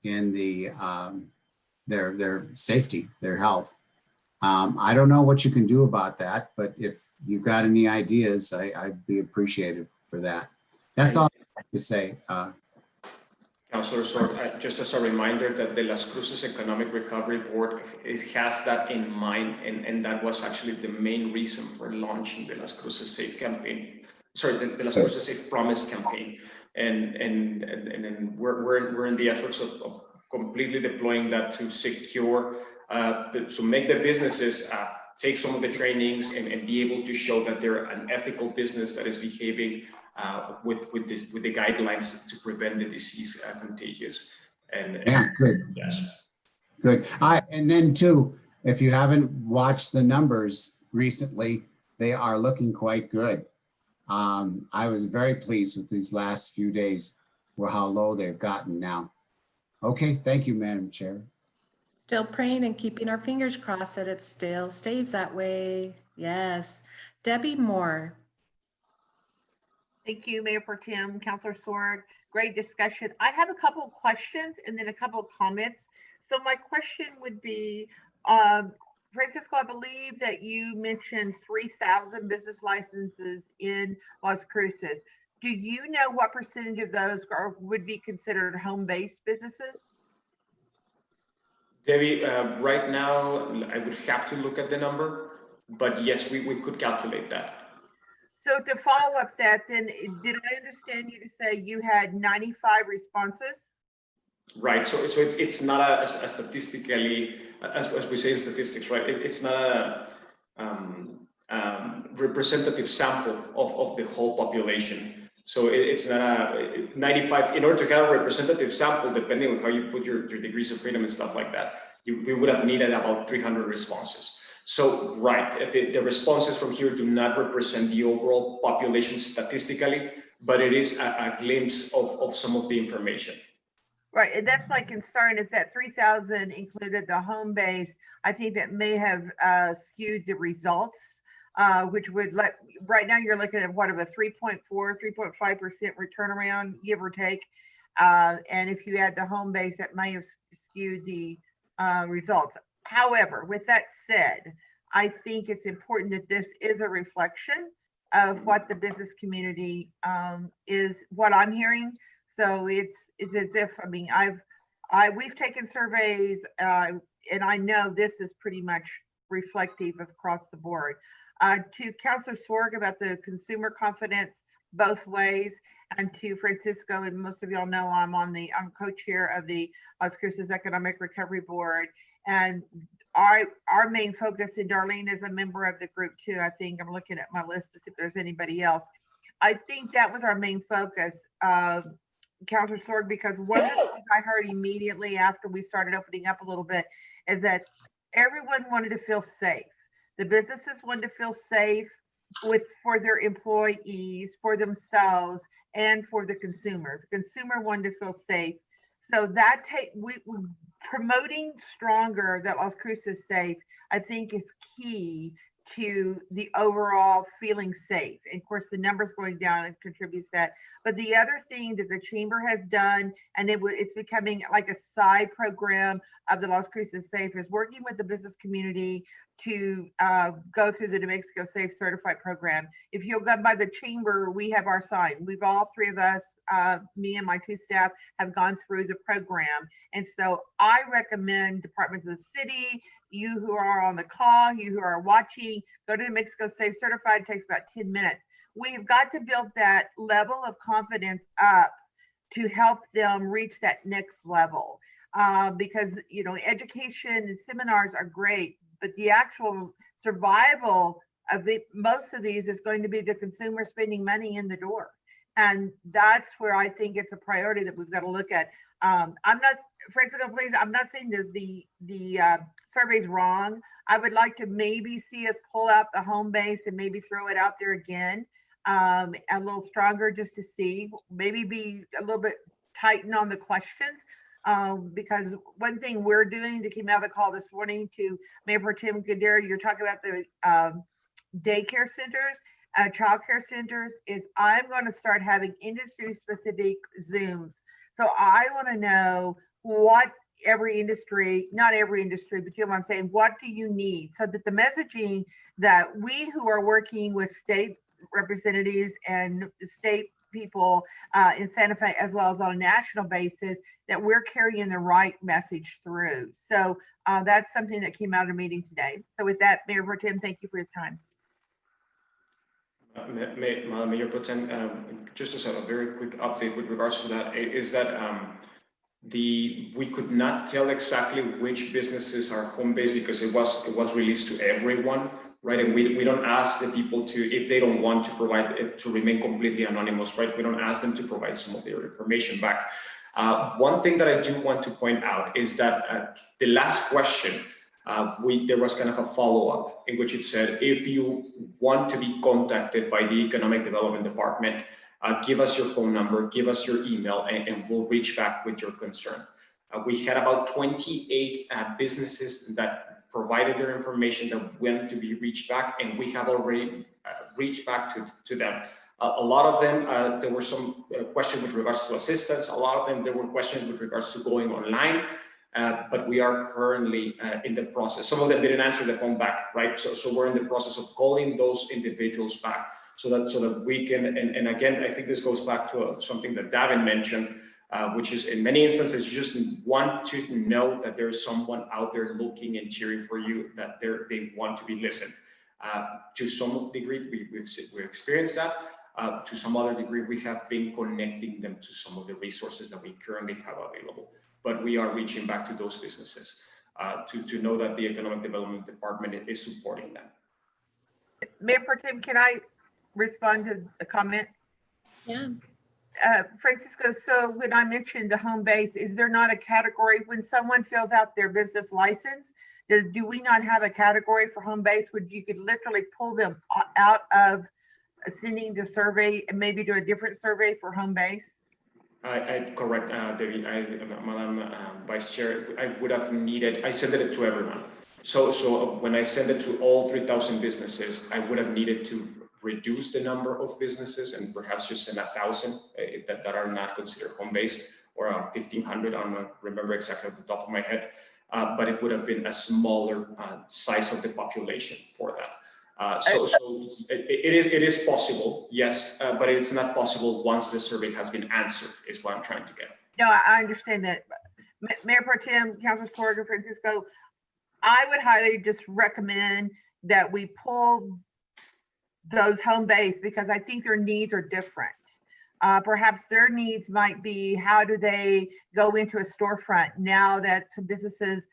S2: in the their safety, their health. I don't know what you can do about that, but if you've got any ideas, I'd be appreciative for that. That's all I have to say.
S5: Councilor Sorg, just as a reminder that the Las Cruces Economic Recovery Board, it has that in mind, and that was actually the main reason for launching the Las Cruces Safe campaign. Sorry, the Las Cruces Safe Promise campaign, and then we're in the efforts of completely deploying that to secure, to make the businesses take some of the trainings and be able to show that they're an ethical business that is behaving with the guidelines to prevent the disease contagious. And
S2: Yeah, good.
S5: Yes.
S2: Good. And then too, if you haven't watched the numbers recently, they are looking quite good. I was very pleased with these last few days, or how low they've gotten now. Okay, thank you, Madam Chair.
S1: Still praying and keeping our fingers crossed that it still stays that way. Yes. Debbie Moore.
S9: Thank you, Mayor Pro Tem, Councilor Sorg. Great discussion. I have a couple of questions and then a couple of comments. So my question would be, Francisco, I believe that you mentioned 3,000 business licenses in Las Cruces. Do you know what percentage of those would be considered home-based businesses?
S5: Debbie, right now, I would have to look at the number, but yes, we could calculate that.
S9: So to follow up that, then, did I understand you to say you had 95 responses?
S5: Right. So it's not a statistically, as we say in statistics, right? It's not a representative sample of the whole population. So it's not a 95. In order to have a representative sample, depending on how you put your degrees of freedom and stuff like that, we would have needed about 300 responses. So, right, the responses from here do not represent the overall population statistically, but it is a glimpse of some of the information.
S9: Right, and that's my concern, is that 3,000 included the home base. I think that may have skewed the results, which would let, right now you're looking at what, of a 3.4, 3.5% return around, give or take. And if you add the home base, that may have skewed the results. However, with that said, I think it's important that this is a reflection of what the business community is, what I'm hearing. So it's as if, I mean, we've taken surveys and I know this is pretty much reflective across the board. To Councilor Sorg about the consumer confidence both ways, and to Francisco, and most of y'all know I'm co-chair of the Las Cruces Economic Recovery Board, and our main focus, and Darlene is a member of the group too. I think I'm looking at my list to see if there's anybody else. I think that was our main focus, Councilor Sorg, because one of the things I heard immediately after we started opening up a little bit is that everyone wanted to feel safe. The businesses wanted to feel safe for their employees, for themselves, and for the consumer. The consumer wanted to feel safe. So that we promoting stronger that Las Cruces is safe, I think, is key to the overall feeling safe. And of course, the numbers going down and contributes that. But the other thing that the chamber has done, and it's becoming like a side program of the Las Cruces Safe, is working with the business community to go through the New Mexico Safe Certified program. If you'll go by the chamber, we have our sign. We've all three of us, me and my two staff, have gone through the program. And so I recommend departments of the city, you who are on the call, you who are watching, go to New Mexico Safe Certified. It takes about 10 minutes. We've got to build that level of confidence up to help them reach that next level. Because, you know, education and seminars are great, but the actual survival of most of these is going to be the consumer spending money in the door. And that's where I think it's a priority that we've got to look at. I'm not, Francisco, please, I'm not saying that the survey's wrong. I would like to maybe see us pull out the home base and maybe throw it out there again, a little stronger, just to see, maybe be a little bit tighten on the questions. because one thing we're doing that came out of the call this morning to Mayor Pro Tem Goodere, you're talking about the daycare centers, childcare centers, is I'm going to start having industry specific Zooms. So I want to know what every industry, not every industry, but you know what I'm saying, what do you need so that the messaging that we who are working with state representatives and state people in Santa Fe, as well as on a national basis, that we're carrying the right message through. So that's something that came out of the meeting today. So with that, Mayor Pro Tem, thank you for your time.
S5: Mayor Pro Tem, just as a very quick update with regards to that, is that we could not tell exactly which businesses are home-based because it was released to everyone, right? And we don't ask the people to, if they don't want to provide it, to remain completely anonymous, right? We don't ask them to provide some of their information back. One thing that I do want to point out is that the last question, there was kind of a follow-up in which it said, if you want to be contacted by the Economic Development Department, give us your phone number, give us your email, and we'll reach back with your concern. We had about 28 businesses that provided their information that went to be reached back, and we have already reached back to them. A lot of them, there were some questions with regards to assistance. A lot of them, there were questions with regards to going online. But we are currently in the process. Some of them didn't answer the phone back, right? So we're in the process of calling those individuals back so that we can, and again, I think this goes back to something that Davin mentioned, which is in many instances, you just want to know that there's someone out there looking and cheering for you, that they want to be listened. To some degree, we've experienced that. To some other degree, we have been connecting them to some of the resources that we currently have available. But we are reaching back to those businesses to know that the Economic Development Department is supporting them.
S9: Mayor Pro Tem, can I respond to a comment?
S1: Yeah.
S9: Francisco, so when I mentioned the home base, is there not a category when someone fills out their business license? Do we not have a category for home base where you could literally pull them out of sending the survey and maybe do a different survey for home base?
S5: Correct, Debbie, Madam Vice Chair, I would have needed, I sent it to everyone. So when I send it to all 3,000 businesses, I would have needed to reduce the number of businesses and perhaps just send 1,000 that are not considered home-based, or 1,500, I don't remember exactly at the top of my head, but it would have been a smaller size of the population for that. So it is possible, yes, but it's not possible once the survey has been answered, is what I'm trying to get.
S9: No, I understand that. Mayor Pro Tem, Councilor Sorga, Francisco, I would highly just recommend that we pull those home base because I think their needs are different. Perhaps their needs might be, how do they go into a storefront now that some businesses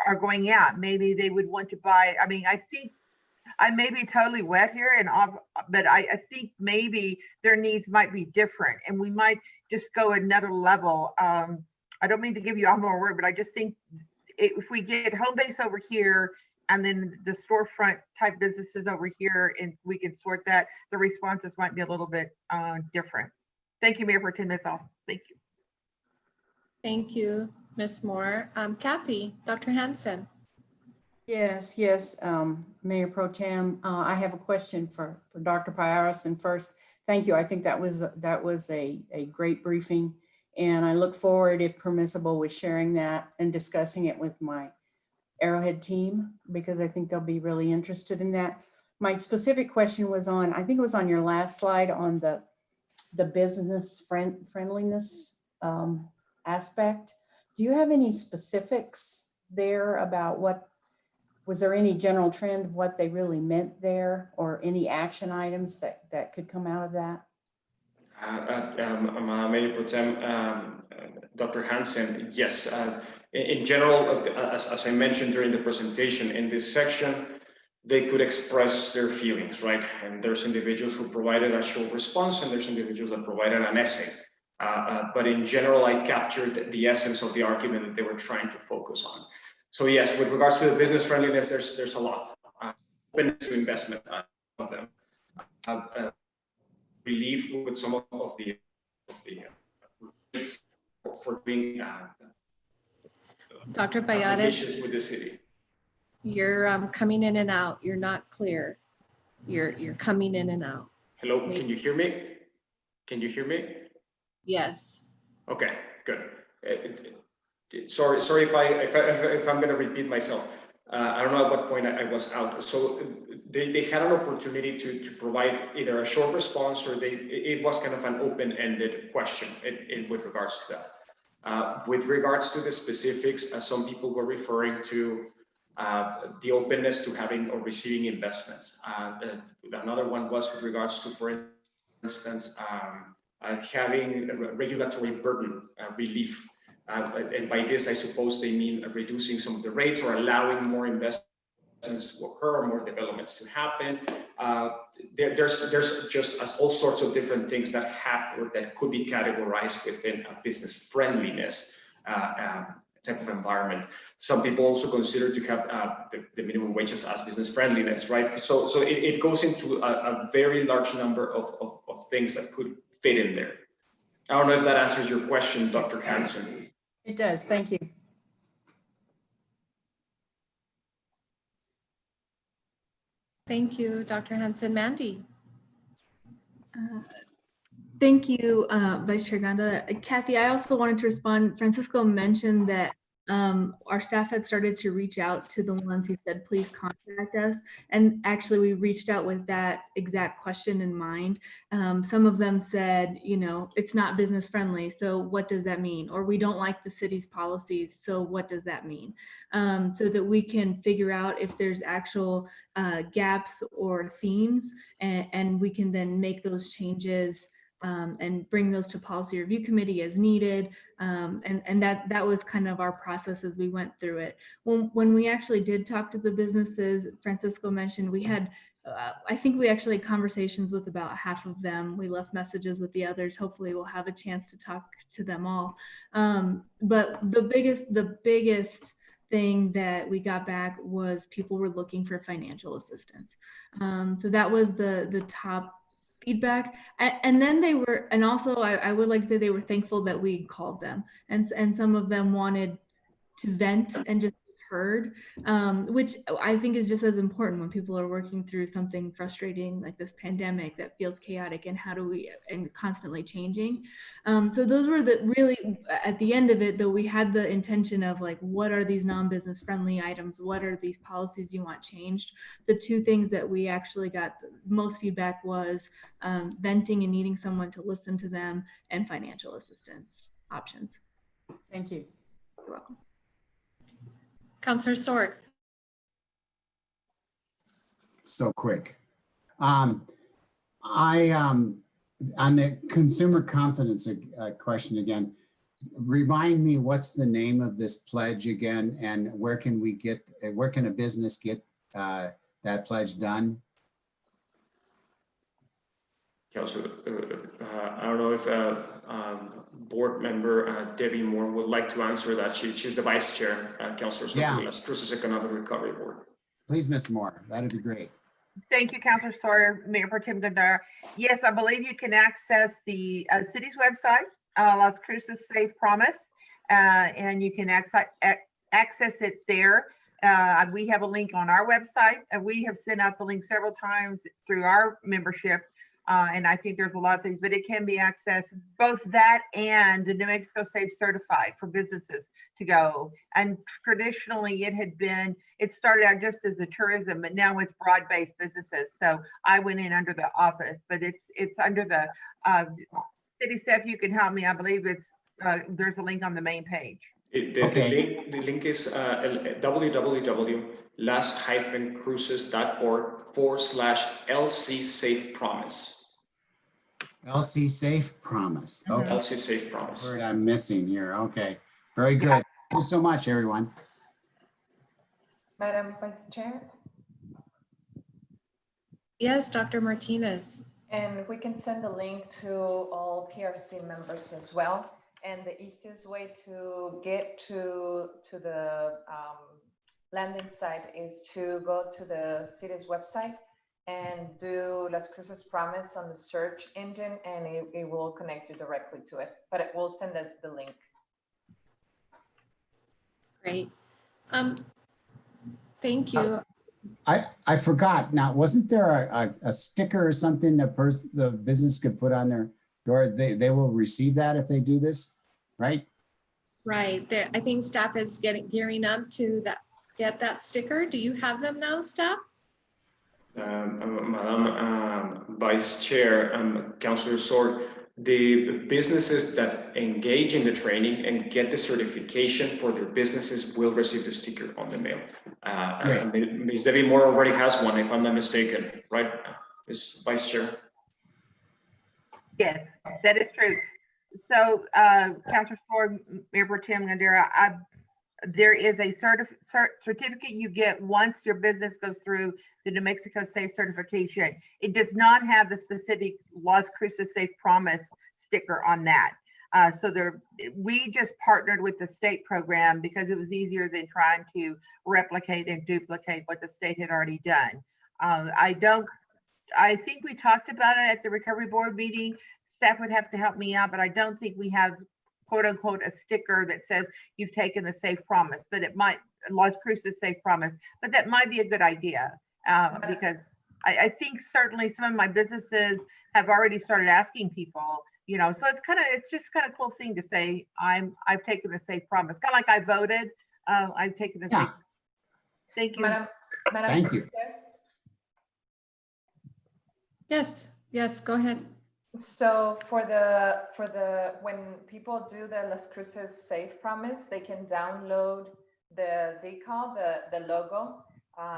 S9: are going out? Maybe they would want to buy, I mean, I think I may be totally wet here, but I think maybe their needs might be different and we might just go another level. I don't mean to give you all more word, but I just think if we get home base over here and then the storefront type businesses over here and we can sort that, the responses might be a little bit different. Thank you, Mayor Pro Tem, that's all. Thank you.
S1: Thank you, Ms. Moore. Kathy, Dr. Hansen.
S13: Yes, Mayor Pro Tem, I have a question for Dr. Palladis. And first, thank you. I think that was a great briefing, and I look forward, if permissible, with sharing that and discussing it with my Arrowhead team, because I think they'll be really interested in that. My specific question was on, I think it was on your last slide on the business friendliness aspect. Do you have any specifics there about was there any general trend of what they really meant there, or any action items that could come out of that?
S5: Mayor Pro Tem, Dr. Hansen, yes. In general, as I mentioned during the presentation, in this section, they could express their feelings, right? And there's individuals who provided a short response, and there's individuals that provided an essay. But in general, I captured the essence of the argument that they were trying to focus on. So yes, with regards to the business friendliness, there's a lot. Openness to investment of them. Relief with some of the rates for being
S1: Dr. Palladis,
S5: applications with the city.
S1: you're coming in and out. You're not clear. You're coming in and out.
S5: Hello, can you hear me? Can you hear me?
S1: Yes.
S5: Okay, good. Sorry if I'm going to repeat myself. I don't know at what point I was out. So they had an opportunity to provide either a short response or it was kind of an open-ended question with regards to that. With regards to the specifics, some people were referring to the openness to having or receiving investments. Another one was with regards to, for instance, having a regulatory burden relief. And by this, I suppose they mean reducing some of the rates or allowing more investments to occur, more developments to happen. There's just all sorts of different things that have or that could be categorized within a business friendliness type of environment. Some people also consider to have the minimum wages as business friendliness, right? So it goes into a very large number of things that could fit in there. I don't know if that answers your question, Dr. Hansen.
S13: It does. Thank you.
S1: Thank you, Dr. Hansen. Mandy.
S4: Thank you, Vice Chair Gonda. Kathy, I also wanted to respond. Francisco mentioned that our staff had started to reach out to the ones who said, please contact us. And actually we reached out with that exact question in mind. Some of them said, you know, it's not business friendly. So what does that mean? Or we don't like the city's policies. So what does that mean? So that we can figure out if there's actual gaps or themes, and we can then make those changes and bring those to policy review committee as needed. And that was kind of our process as we went through it. When we actually did talk to the businesses, Francisco mentioned we had, I think we actually had conversations with about half of them. We left messages with the others. Hopefully we'll have a chance to talk to them all. But the biggest thing that we got back was people were looking for financial assistance. So that was the top feedback. And then they were, and also I would like to say they were thankful that we called them, and some of them wanted to vent and just be heard, which I think is just as important when people are working through something frustrating like this pandemic that feels chaotic and and constantly changing. So those were really, at the end of it though, we had the intention of like, what are these non-business friendly items? What are these policies you want changed? The two things that we actually got most feedback was venting and needing someone to listen to them, and financial assistance options.
S13: Thank you.
S4: You're welcome.
S1: Councillor Sorg.
S2: So quick. On the consumer confidence question again, remind me what's the name of this pledge again, and where can a business get that pledge done?
S5: Councilor, I don't know if board member Debbie Moore would like to answer that. She's the vice chair, Councilor,
S2: yeah.
S5: Las Cruces Economic Recovery Board.
S2: Please, Ms. Moore, that'd be great.
S9: Thank you, Councilor Sawyer, Mayor Pro Tem Gondar. Yes, I believe you can access the city's website, Las Cruces Safe Promise, and you can access it there. We have a link on our website, and we have sent out the link several times through our membership. And I think there's a lot of things, but it can be accessed, both that and the New Mexico Safe Certified for businesses to go. And traditionally it started out just as a tourism, but now it's broad-based businesses. So I went in under the office, but it's under the city staff. You can help me. I believe there's a link on the main page.
S5: The link is www.las-cruces.org/LC Safe Promise.
S2: LC Safe Promise. Okay.
S5: LC Safe Promise.
S2: Word I'm missing here. Okay. Very good. Thank you so much, everyone.
S3: Madam Vice Chair?
S1: Yes, Dr. Martinez.
S3: And we can send a link to all PRC members as well. And the easiest way to get to the landing site is to go to the city's website and do Las Cruces Promise on the search engine, and it will connect you directly to it, but it will send the link.
S1: Great. Thank you.
S2: I forgot. Now, wasn't there a sticker or something that the business could put on their door? They will receive that if they do this, right?
S1: Right. There, I think staff is gearing up to get that sticker. Do you have them now, staff?
S5: Madam Vice Chair, Councillor Sword, the businesses that engage in the training and get the certification for their businesses will receive the sticker on the mail. Ms. Debbie Moore already has one, if I'm not mistaken, right, Ms. Vice Chair?
S9: Yes, that is true. So, Councillor Sword, Mayor Pro Tem Gandera, there is a certificate you get once your business goes through the New Mexico Safe certification. It does not have the specific Las Cruces Safe Promise sticker on that. So we just partnered with the state program because it was easier than trying to replicate and duplicate what the state had already done. I think we talked about it at the recovery board meeting. Staff would have to help me out, but I don't think we have quote unquote a sticker that says you've taken the Safe Promise, but it might, Las Cruces Safe Promise, but that might be a good idea because I think certainly some of my businesses have already started asking people, you know, so it's just kind of cool thing to say, I've taken the Safe Promise, kind of like I voted, I've taken the Safe. Thank you.
S3: Madam
S2: Thank you.
S1: Yes, go ahead.
S3: So for the when people do the Las Cruces Safe Promise, they can download the decal, the logo.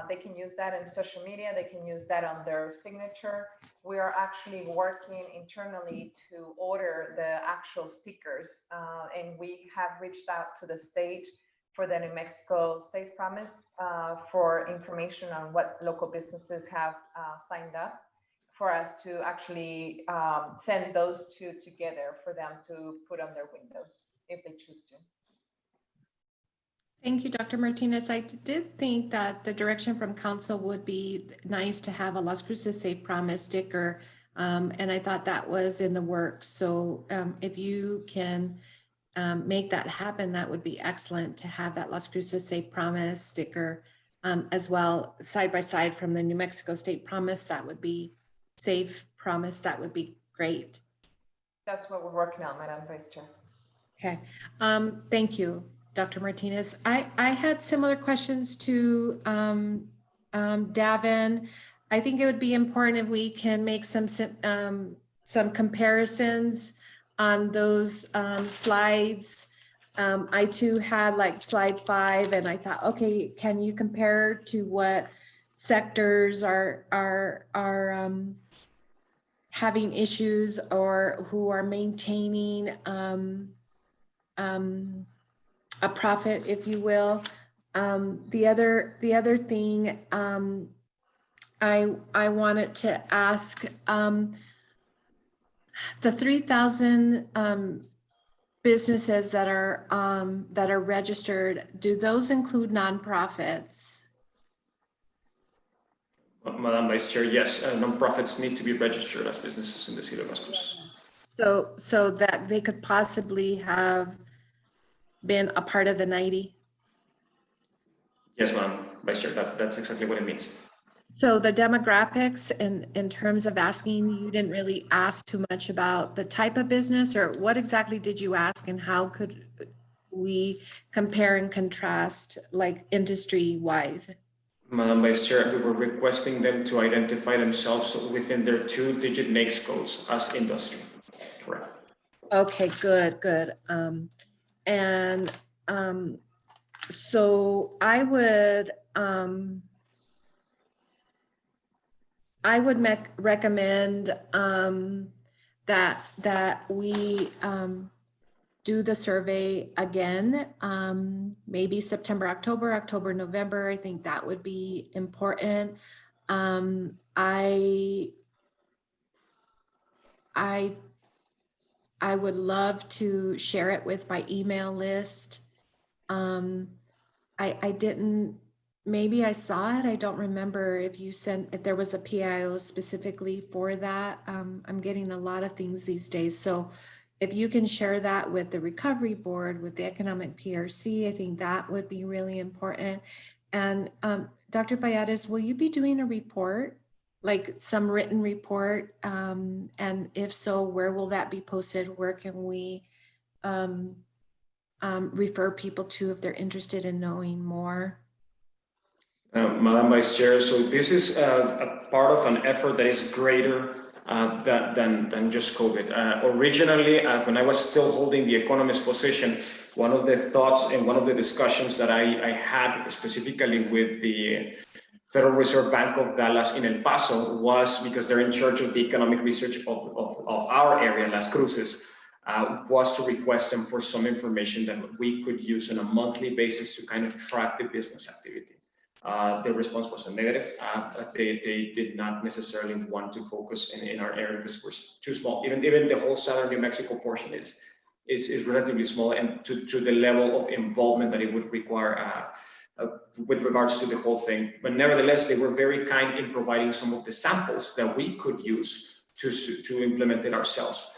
S3: They can use that in social media. They can use that on their signature. We are actually working internally to order the actual stickers, and we have reached out to the state for the New Mexico Safe Promise for information on what local businesses have signed up, for us to actually send those two together for them to put on their windows if they choose to.
S1: Thank you, Dr. Martinez. I did think that the direction from council would be nice to have a Las Cruces Safe Promise sticker, and I thought that was in the works. So if you can make that happen, that would be excellent to have that Las Cruces Safe Promise sticker as well, side by side from the New Mexico State Promise. That would be Safe Promise. That would be great.
S3: That's what we're working on, Madam Vice Chair.
S1: Okay. Thank you, Dr. Martinez. I had similar questions to Davin. I think it would be important if we can make some comparisons on those slides. I too had like slide 5, and I thought, okay, can you compare to what sectors are having issues or who are maintaining a profit, if you will. The other thing I wanted to ask, the 3,000 businesses that are registered, do those include nonprofits?
S5: Madam Vice Chair, yes, nonprofits need to be registered as businesses in the city of Las Cruces.
S1: So that they could possibly have been a part of the 90?
S5: Yes, Madam Vice Chair, that's exactly what it means.
S1: So the demographics in terms of asking, you didn't really ask too much about the type of business, or what exactly did you ask, and how could we compare and contrast like industry wise?
S5: Madam Vice Chair, we were requesting them to identify themselves within their 2-digit NAICS codes as industry. Correct.
S1: Okay, good. So I would recommend that we do the survey again, maybe September, October, November. I think that would be important. I would love to share it with my email list. I didn't, maybe I saw it. I don't remember if there was a PIO specifically for that. I'm getting a lot of things these days. So if you can share that with the recovery board, with the economic PRC, I think that would be really important. And Dr. Palladis, will you be doing a report, like some written report? And if so, where will that be posted? Where can we refer people to if they're interested in knowing more?
S5: Madam Vice Chair, so this is a part of an effort that is greater than just COVID. Originally, when I was still holding the economist position, one of the thoughts and one of the discussions that I had specifically with the Federal Reserve Bank of Dallas in El Paso was, because they're in charge of the economic research of our area, Las Cruces, was to request them for some information that we could use on a monthly basis to kind of track the business activity. The response was a negative. They did not necessarily want to focus in our area because we're too small. Even the whole southern New Mexico portion is relatively small, and to the level of involvement that it would require with regards to the whole thing. But nevertheless, they were very kind in providing some of the samples that we could use to implement it ourselves.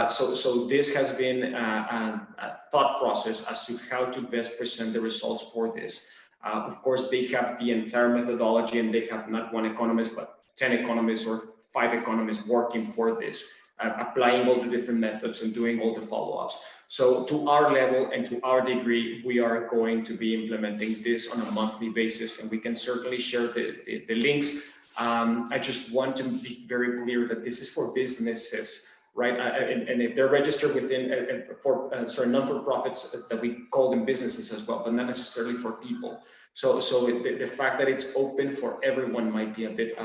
S5: So this has been a thought process as to how to best present the results for this. Of course, they have the entire methodology, and they have not one economist, but 10 economists or 5 economists working for this, applying all the different methods and doing all the follow-ups. So to our level and to our degree, we are going to be implementing this on a monthly basis, and we can certainly share the links. I just want to be very clear that this is for businesses, right? And if they're registered within non-for-profits, that we call them businesses as well, but not necessarily for people. So the fact that it's open for everyone might be a bit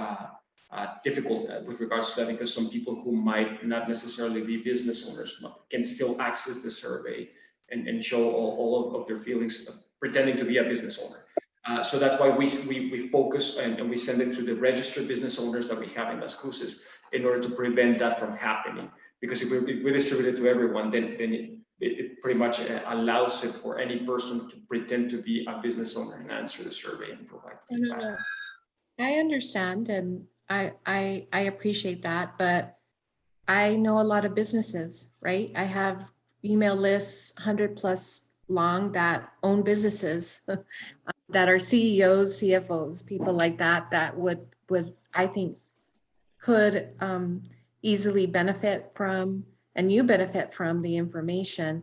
S5: difficult with regards to that, because some people who might not necessarily be business owners can still access the survey and show all of their feelings, pretending to be a business owner. So that's why we focus and we send it to the registered business owners that we have in Las Cruces, in order to prevent that from happening. Because if we distribute it to everyone, then it pretty much allows it for any person to pretend to be a business owner and answer the survey and provide feedback.
S1: No. I understand, and I appreciate that, but I know a lot of businesses, right? I have email lists 100+ long that own businesses that are CEOs, CFOs, people like that would I think could easily benefit from, and you benefit from, the information.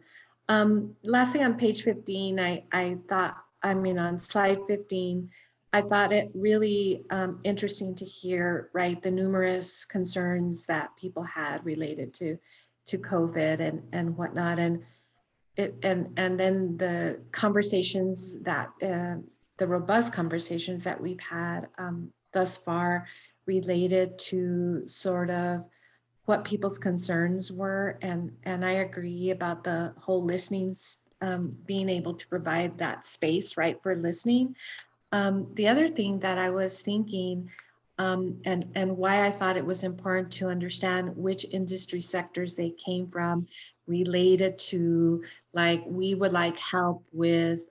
S1: Lastly, on page 15, I thought, on slide 15, I thought it really interesting to hear, right, the numerous concerns that people had related to COVID and whatnot, and then the conversations that the robust conversations that we've had thus far related to sort of what people's concerns were, and I agree about the whole listening, being able to provide that space, right, for listening. The other thing that I was thinking, and why I thought it was important to understand which industry sectors they came from, related to, like, we would like help with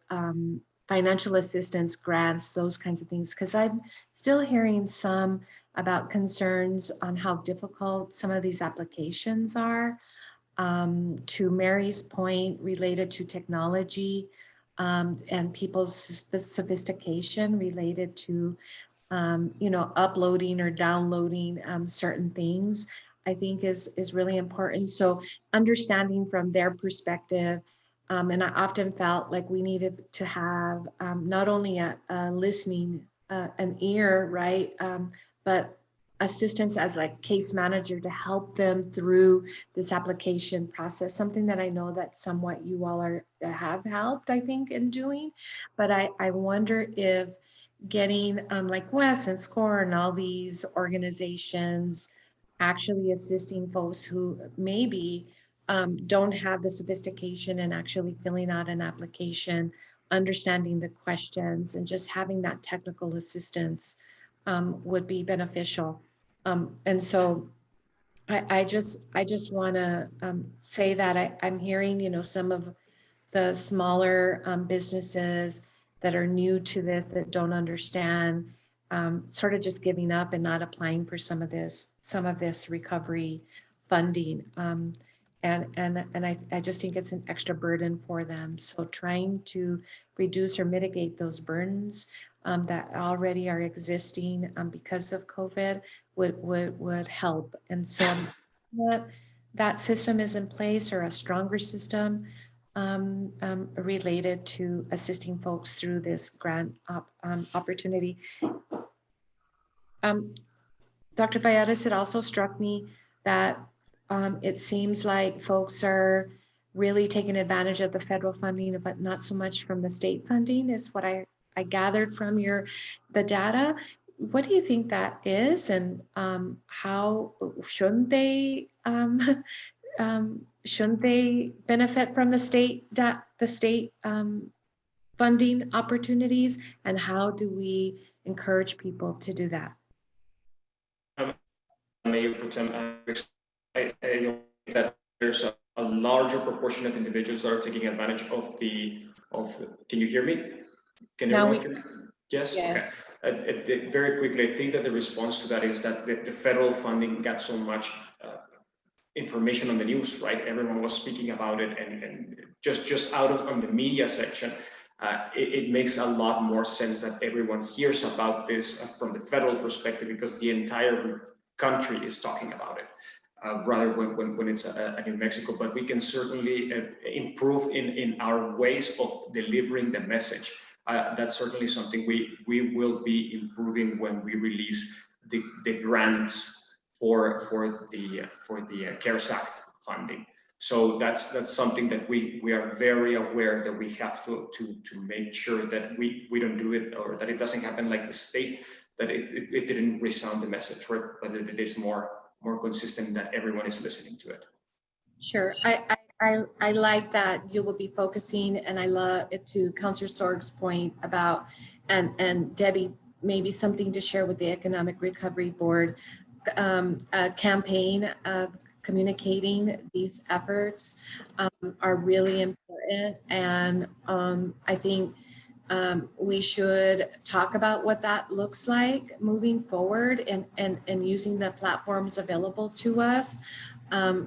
S1: financial assistance, grants, those kinds of things, because I'm still hearing some about concerns on how difficult some of these applications are. To Mary's point, related to technology and people's sophistication related to uploading or downloading certain things, I think is really important. So understanding from their perspective, and I often felt like we needed to have not only a listening, an ear, right, but assistance as like case manager to help them through this application process, something that I know that somewhat you all have helped, I think, in doing. But I wonder if getting like Wes and SCORE and all these organizations actually assisting folks who maybe don't have the sophistication in actually filling out an application, understanding the questions, and just having that technical assistance would be beneficial. And so I just want to say that I'm hearing, some of the smaller businesses that are new to this, that don't understand, sort of just giving up and not applying for some of this recovery funding. I just think it's an extra burden for them. So trying to reduce or mitigate those burdens that already are existing because of COVID would help. And so that system is in place, or a stronger system related to assisting folks through this grant opportunity. Dr. Palladis, it also struck me that it seems like folks are really taking advantage of the federal funding, but not so much from the state funding, is what I gathered from the data. What do you think that is, and how shouldn't they benefit from the state funding opportunities, and how do we encourage people to do that?
S5: Mayor Pro Tem, I think that there's a larger proportion of individuals that are taking advantage of can you hear me? Can
S1: now
S5: everyone hear me? Yes?
S1: Yes.
S5: Okay. Very quickly, I think that the response to that is that the federal funding got so much information on the news, right? Everyone was speaking about it, and just out on the media section, it makes a lot more sense that everyone hears about this from the federal perspective, because the entire country is talking about it, rather when it's a New Mexico. But we can certainly improve in our ways of delivering the message. That's certainly something we will be improving when we release the grants for the CARES Act funding. So that's something that we are very aware that we have to make sure that we don't do it, or that it doesn't happen like the state, that it didn't resound the message, right? But that it is more consistent, that everyone is listening to it.
S1: Sure, I like that you will be focusing, and I love it, to Councilor Sorg's point about, and Debbie, maybe something to share with the Economic Recovery Board, a campaign of communicating these efforts are really important. And I think we should talk about what that looks like moving forward, and using the platforms available to us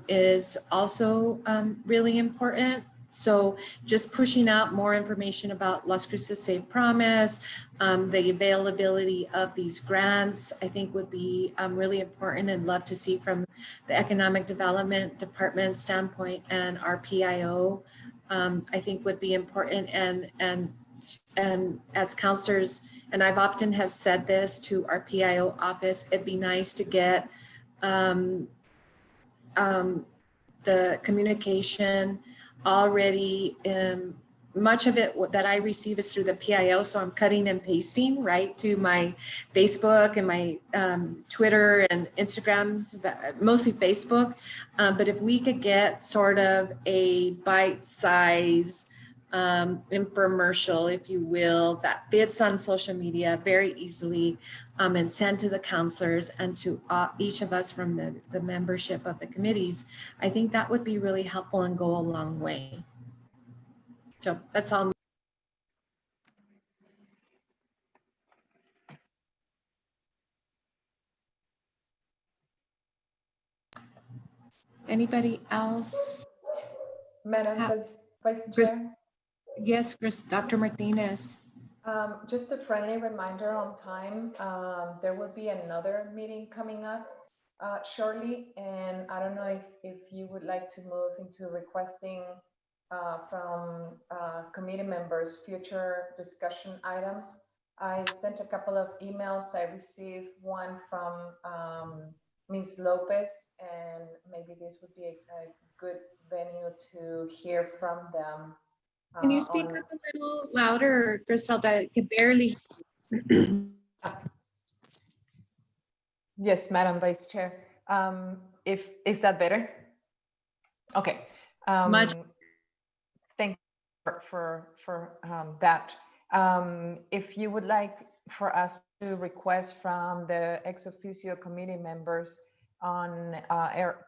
S1: is also really important. So just pushing out more information about Las Cruces Safe Promise, the availability of these grants, I think would be really important, and love to see from the Economic Development Department standpoint and our PIO, I think would be important. And as counselors, and I've often have said this to our PIO office, it'd be nice to get the communication already. Much of it that I receive is through the PIO, so I'm cutting and pasting right to my Facebook and my Twitter and Instagrams, mostly Facebook. But if we could get sort of a bite-size infomercial, if you will, that fits on social media very easily, and sent to the counselors and to each of us from the membership of the committees, I think that would be really helpful and go a long way. So that's all. Anybody else?
S3: Madam Vice Chair?
S1: Yes, Chris, Dr. Martinez.
S3: Just a friendly reminder on time, there will be another meeting coming up shortly, and I don't know if you would like to move into requesting from committee members future discussion items. I sent a couple of emails. I received one from Ms. Lopez, and maybe this would be a good venue to hear from them.
S1: Can you speak up a little louder, Griselda? I can barely.
S3: Yes, Madam Vice Chair. Is that better? Okay.
S1: Much.
S3: Thank you for that. If you would like for us to request from the ex officio committee members on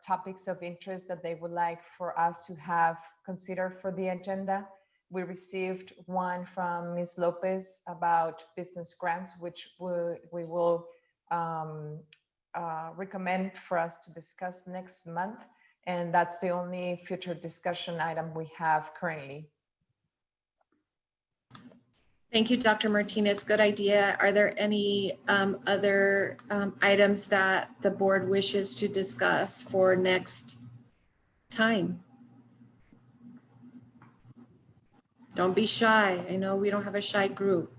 S3: topics of interest that they would like for us to have considered for the agenda, we received one from Ms. Lopez about business grants, which we will recommend for us to discuss next month. And that's the only future discussion item we have currently.
S1: Thank you, Dr. Martinez. Good idea. Are there any other items that the board wishes to discuss for next time? Don't be shy. I know we don't have a shy group.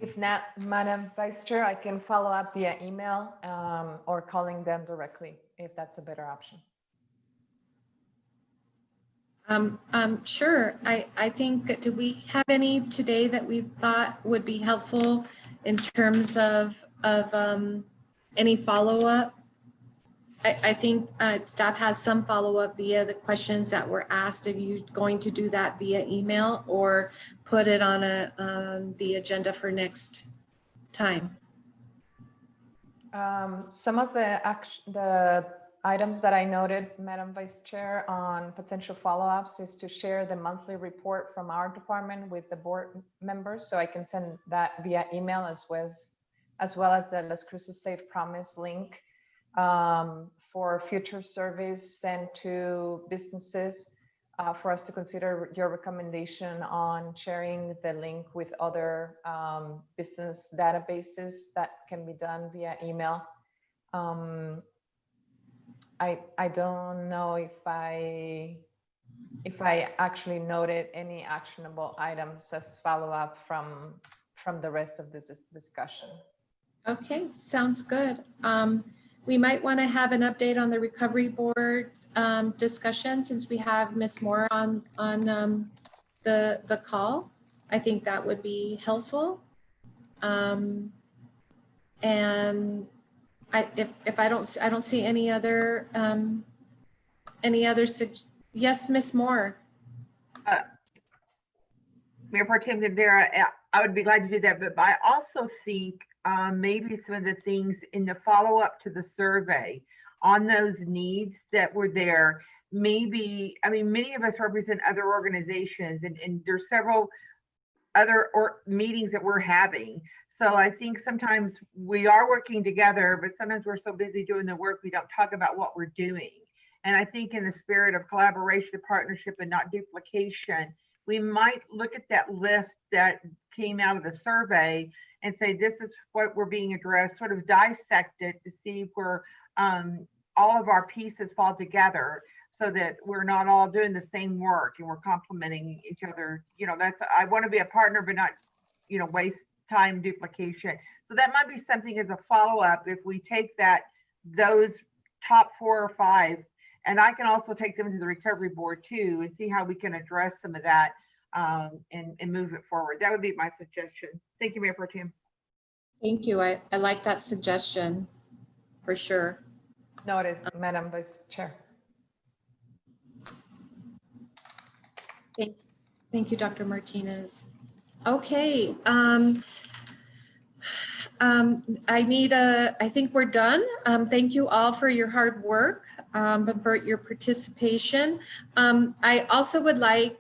S3: If not, Madam Vice Chair, I can follow up via email or calling them directly if that's a better option.
S1: Sure. I think, do we have any today that we thought would be helpful in terms of any follow-up? I think staff has some follow-up via the questions that were asked. Are you going to do that via email or put it on the agenda for next time?
S3: Some of the items that I noted, Madam Vice Chair, on potential follow-ups is to share the monthly report from our department with the board members. So I can send that via email as well as the Las Cruces Safe Promise link for future surveys sent to businesses for us to consider your recommendation on sharing the link with other business databases that can be done via email. I don't know if I actually noted any actionable items as follow-up from the rest of this discussion.
S1: Okay, sounds good. We might want to have an update on the recovery board discussion since we have Ms. Moore on the call. I think that would be helpful. And if I don't see any other yes, Ms. Moore.
S9: Mayor Pro Tem Gadara, I would be glad to do that, but I also think maybe some of the things in the follow-up to the survey on those needs that were there, maybe, I mean, many of us represent other organizations and there's several other meetings that we're having. So I think sometimes we are working together, but sometimes we're so busy doing the work, we don't talk about what we're doing. And I think in the spirit of collaboration, partnership, and not duplication, we might look at that list that came out of the survey and say, this is what we're being addressed, sort of dissect it to see where all of our pieces fall together so that we're not all doing the same work and we're complementing each other. You know, that's, I want to be a partner, but not, you know, waste time duplication. So that might be something as a follow-up if we take those top 4 or 5, and I can also take them to the recovery board too and see how we can address some of that and move it forward. That would be my suggestion. Thank you, Mayor Pro Tem.
S1: Thank you. I like that suggestion for sure.
S3: Noted, Madam Vice Chair.
S1: Thank you, Dr. Martinez. Okay. I think we're done. Thank you all for your hard work, for your participation. I also would like,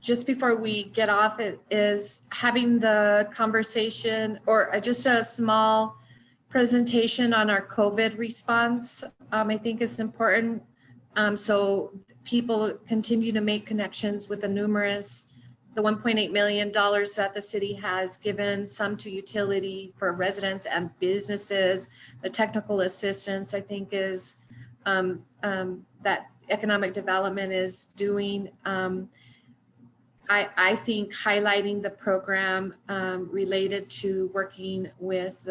S1: just before we get off, is having the conversation or just a small presentation on our COVID response. I think is important. So people continue to make connections with the $1.8 million that the city has given, some to utility for residents and businesses. The technical assistance, I think, is that economic development is doing. I think highlighting the program related to working with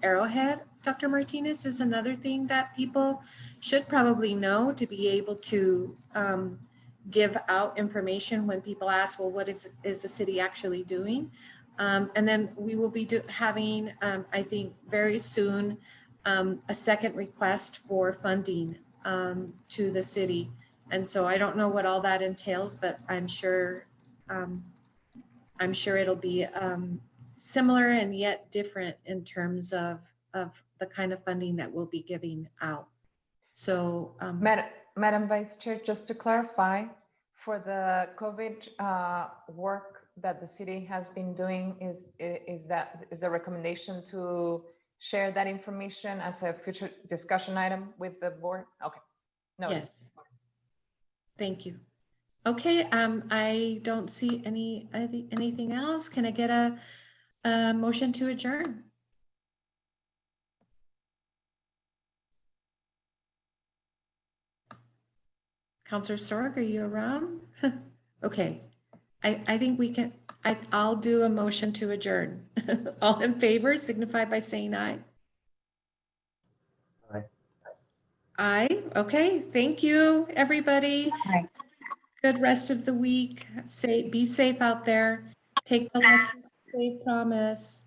S1: Arrowhead, Dr. Martinez, is another thing that people should probably know to be able to give out information when people ask, well, what is the city actually doing? And then we will be having, I think very soon, a second request for funding to the city. And so I don't know what all that entails, but I'm sure it'll be similar and yet different in terms of the kind of funding that we'll be giving out. So
S3: Madam Vice Chair, just to clarify, for the COVID work that the city has been doing is the recommendation to share that information as a future discussion item with the board? Okay. No.
S1: Yes. Thank you. Okay, I don't see anything else. Can I get a motion to adjourn? Counselor Sorg, are you around? Okay, I think we can, I'll do a motion to adjourn. All in favor signify by saying aye.
S8: Aye.
S1: Aye, okay, thank you, everybody.
S10: Aye.
S1: Good rest of the week. Be safe out there. Take the last Cruces Promise.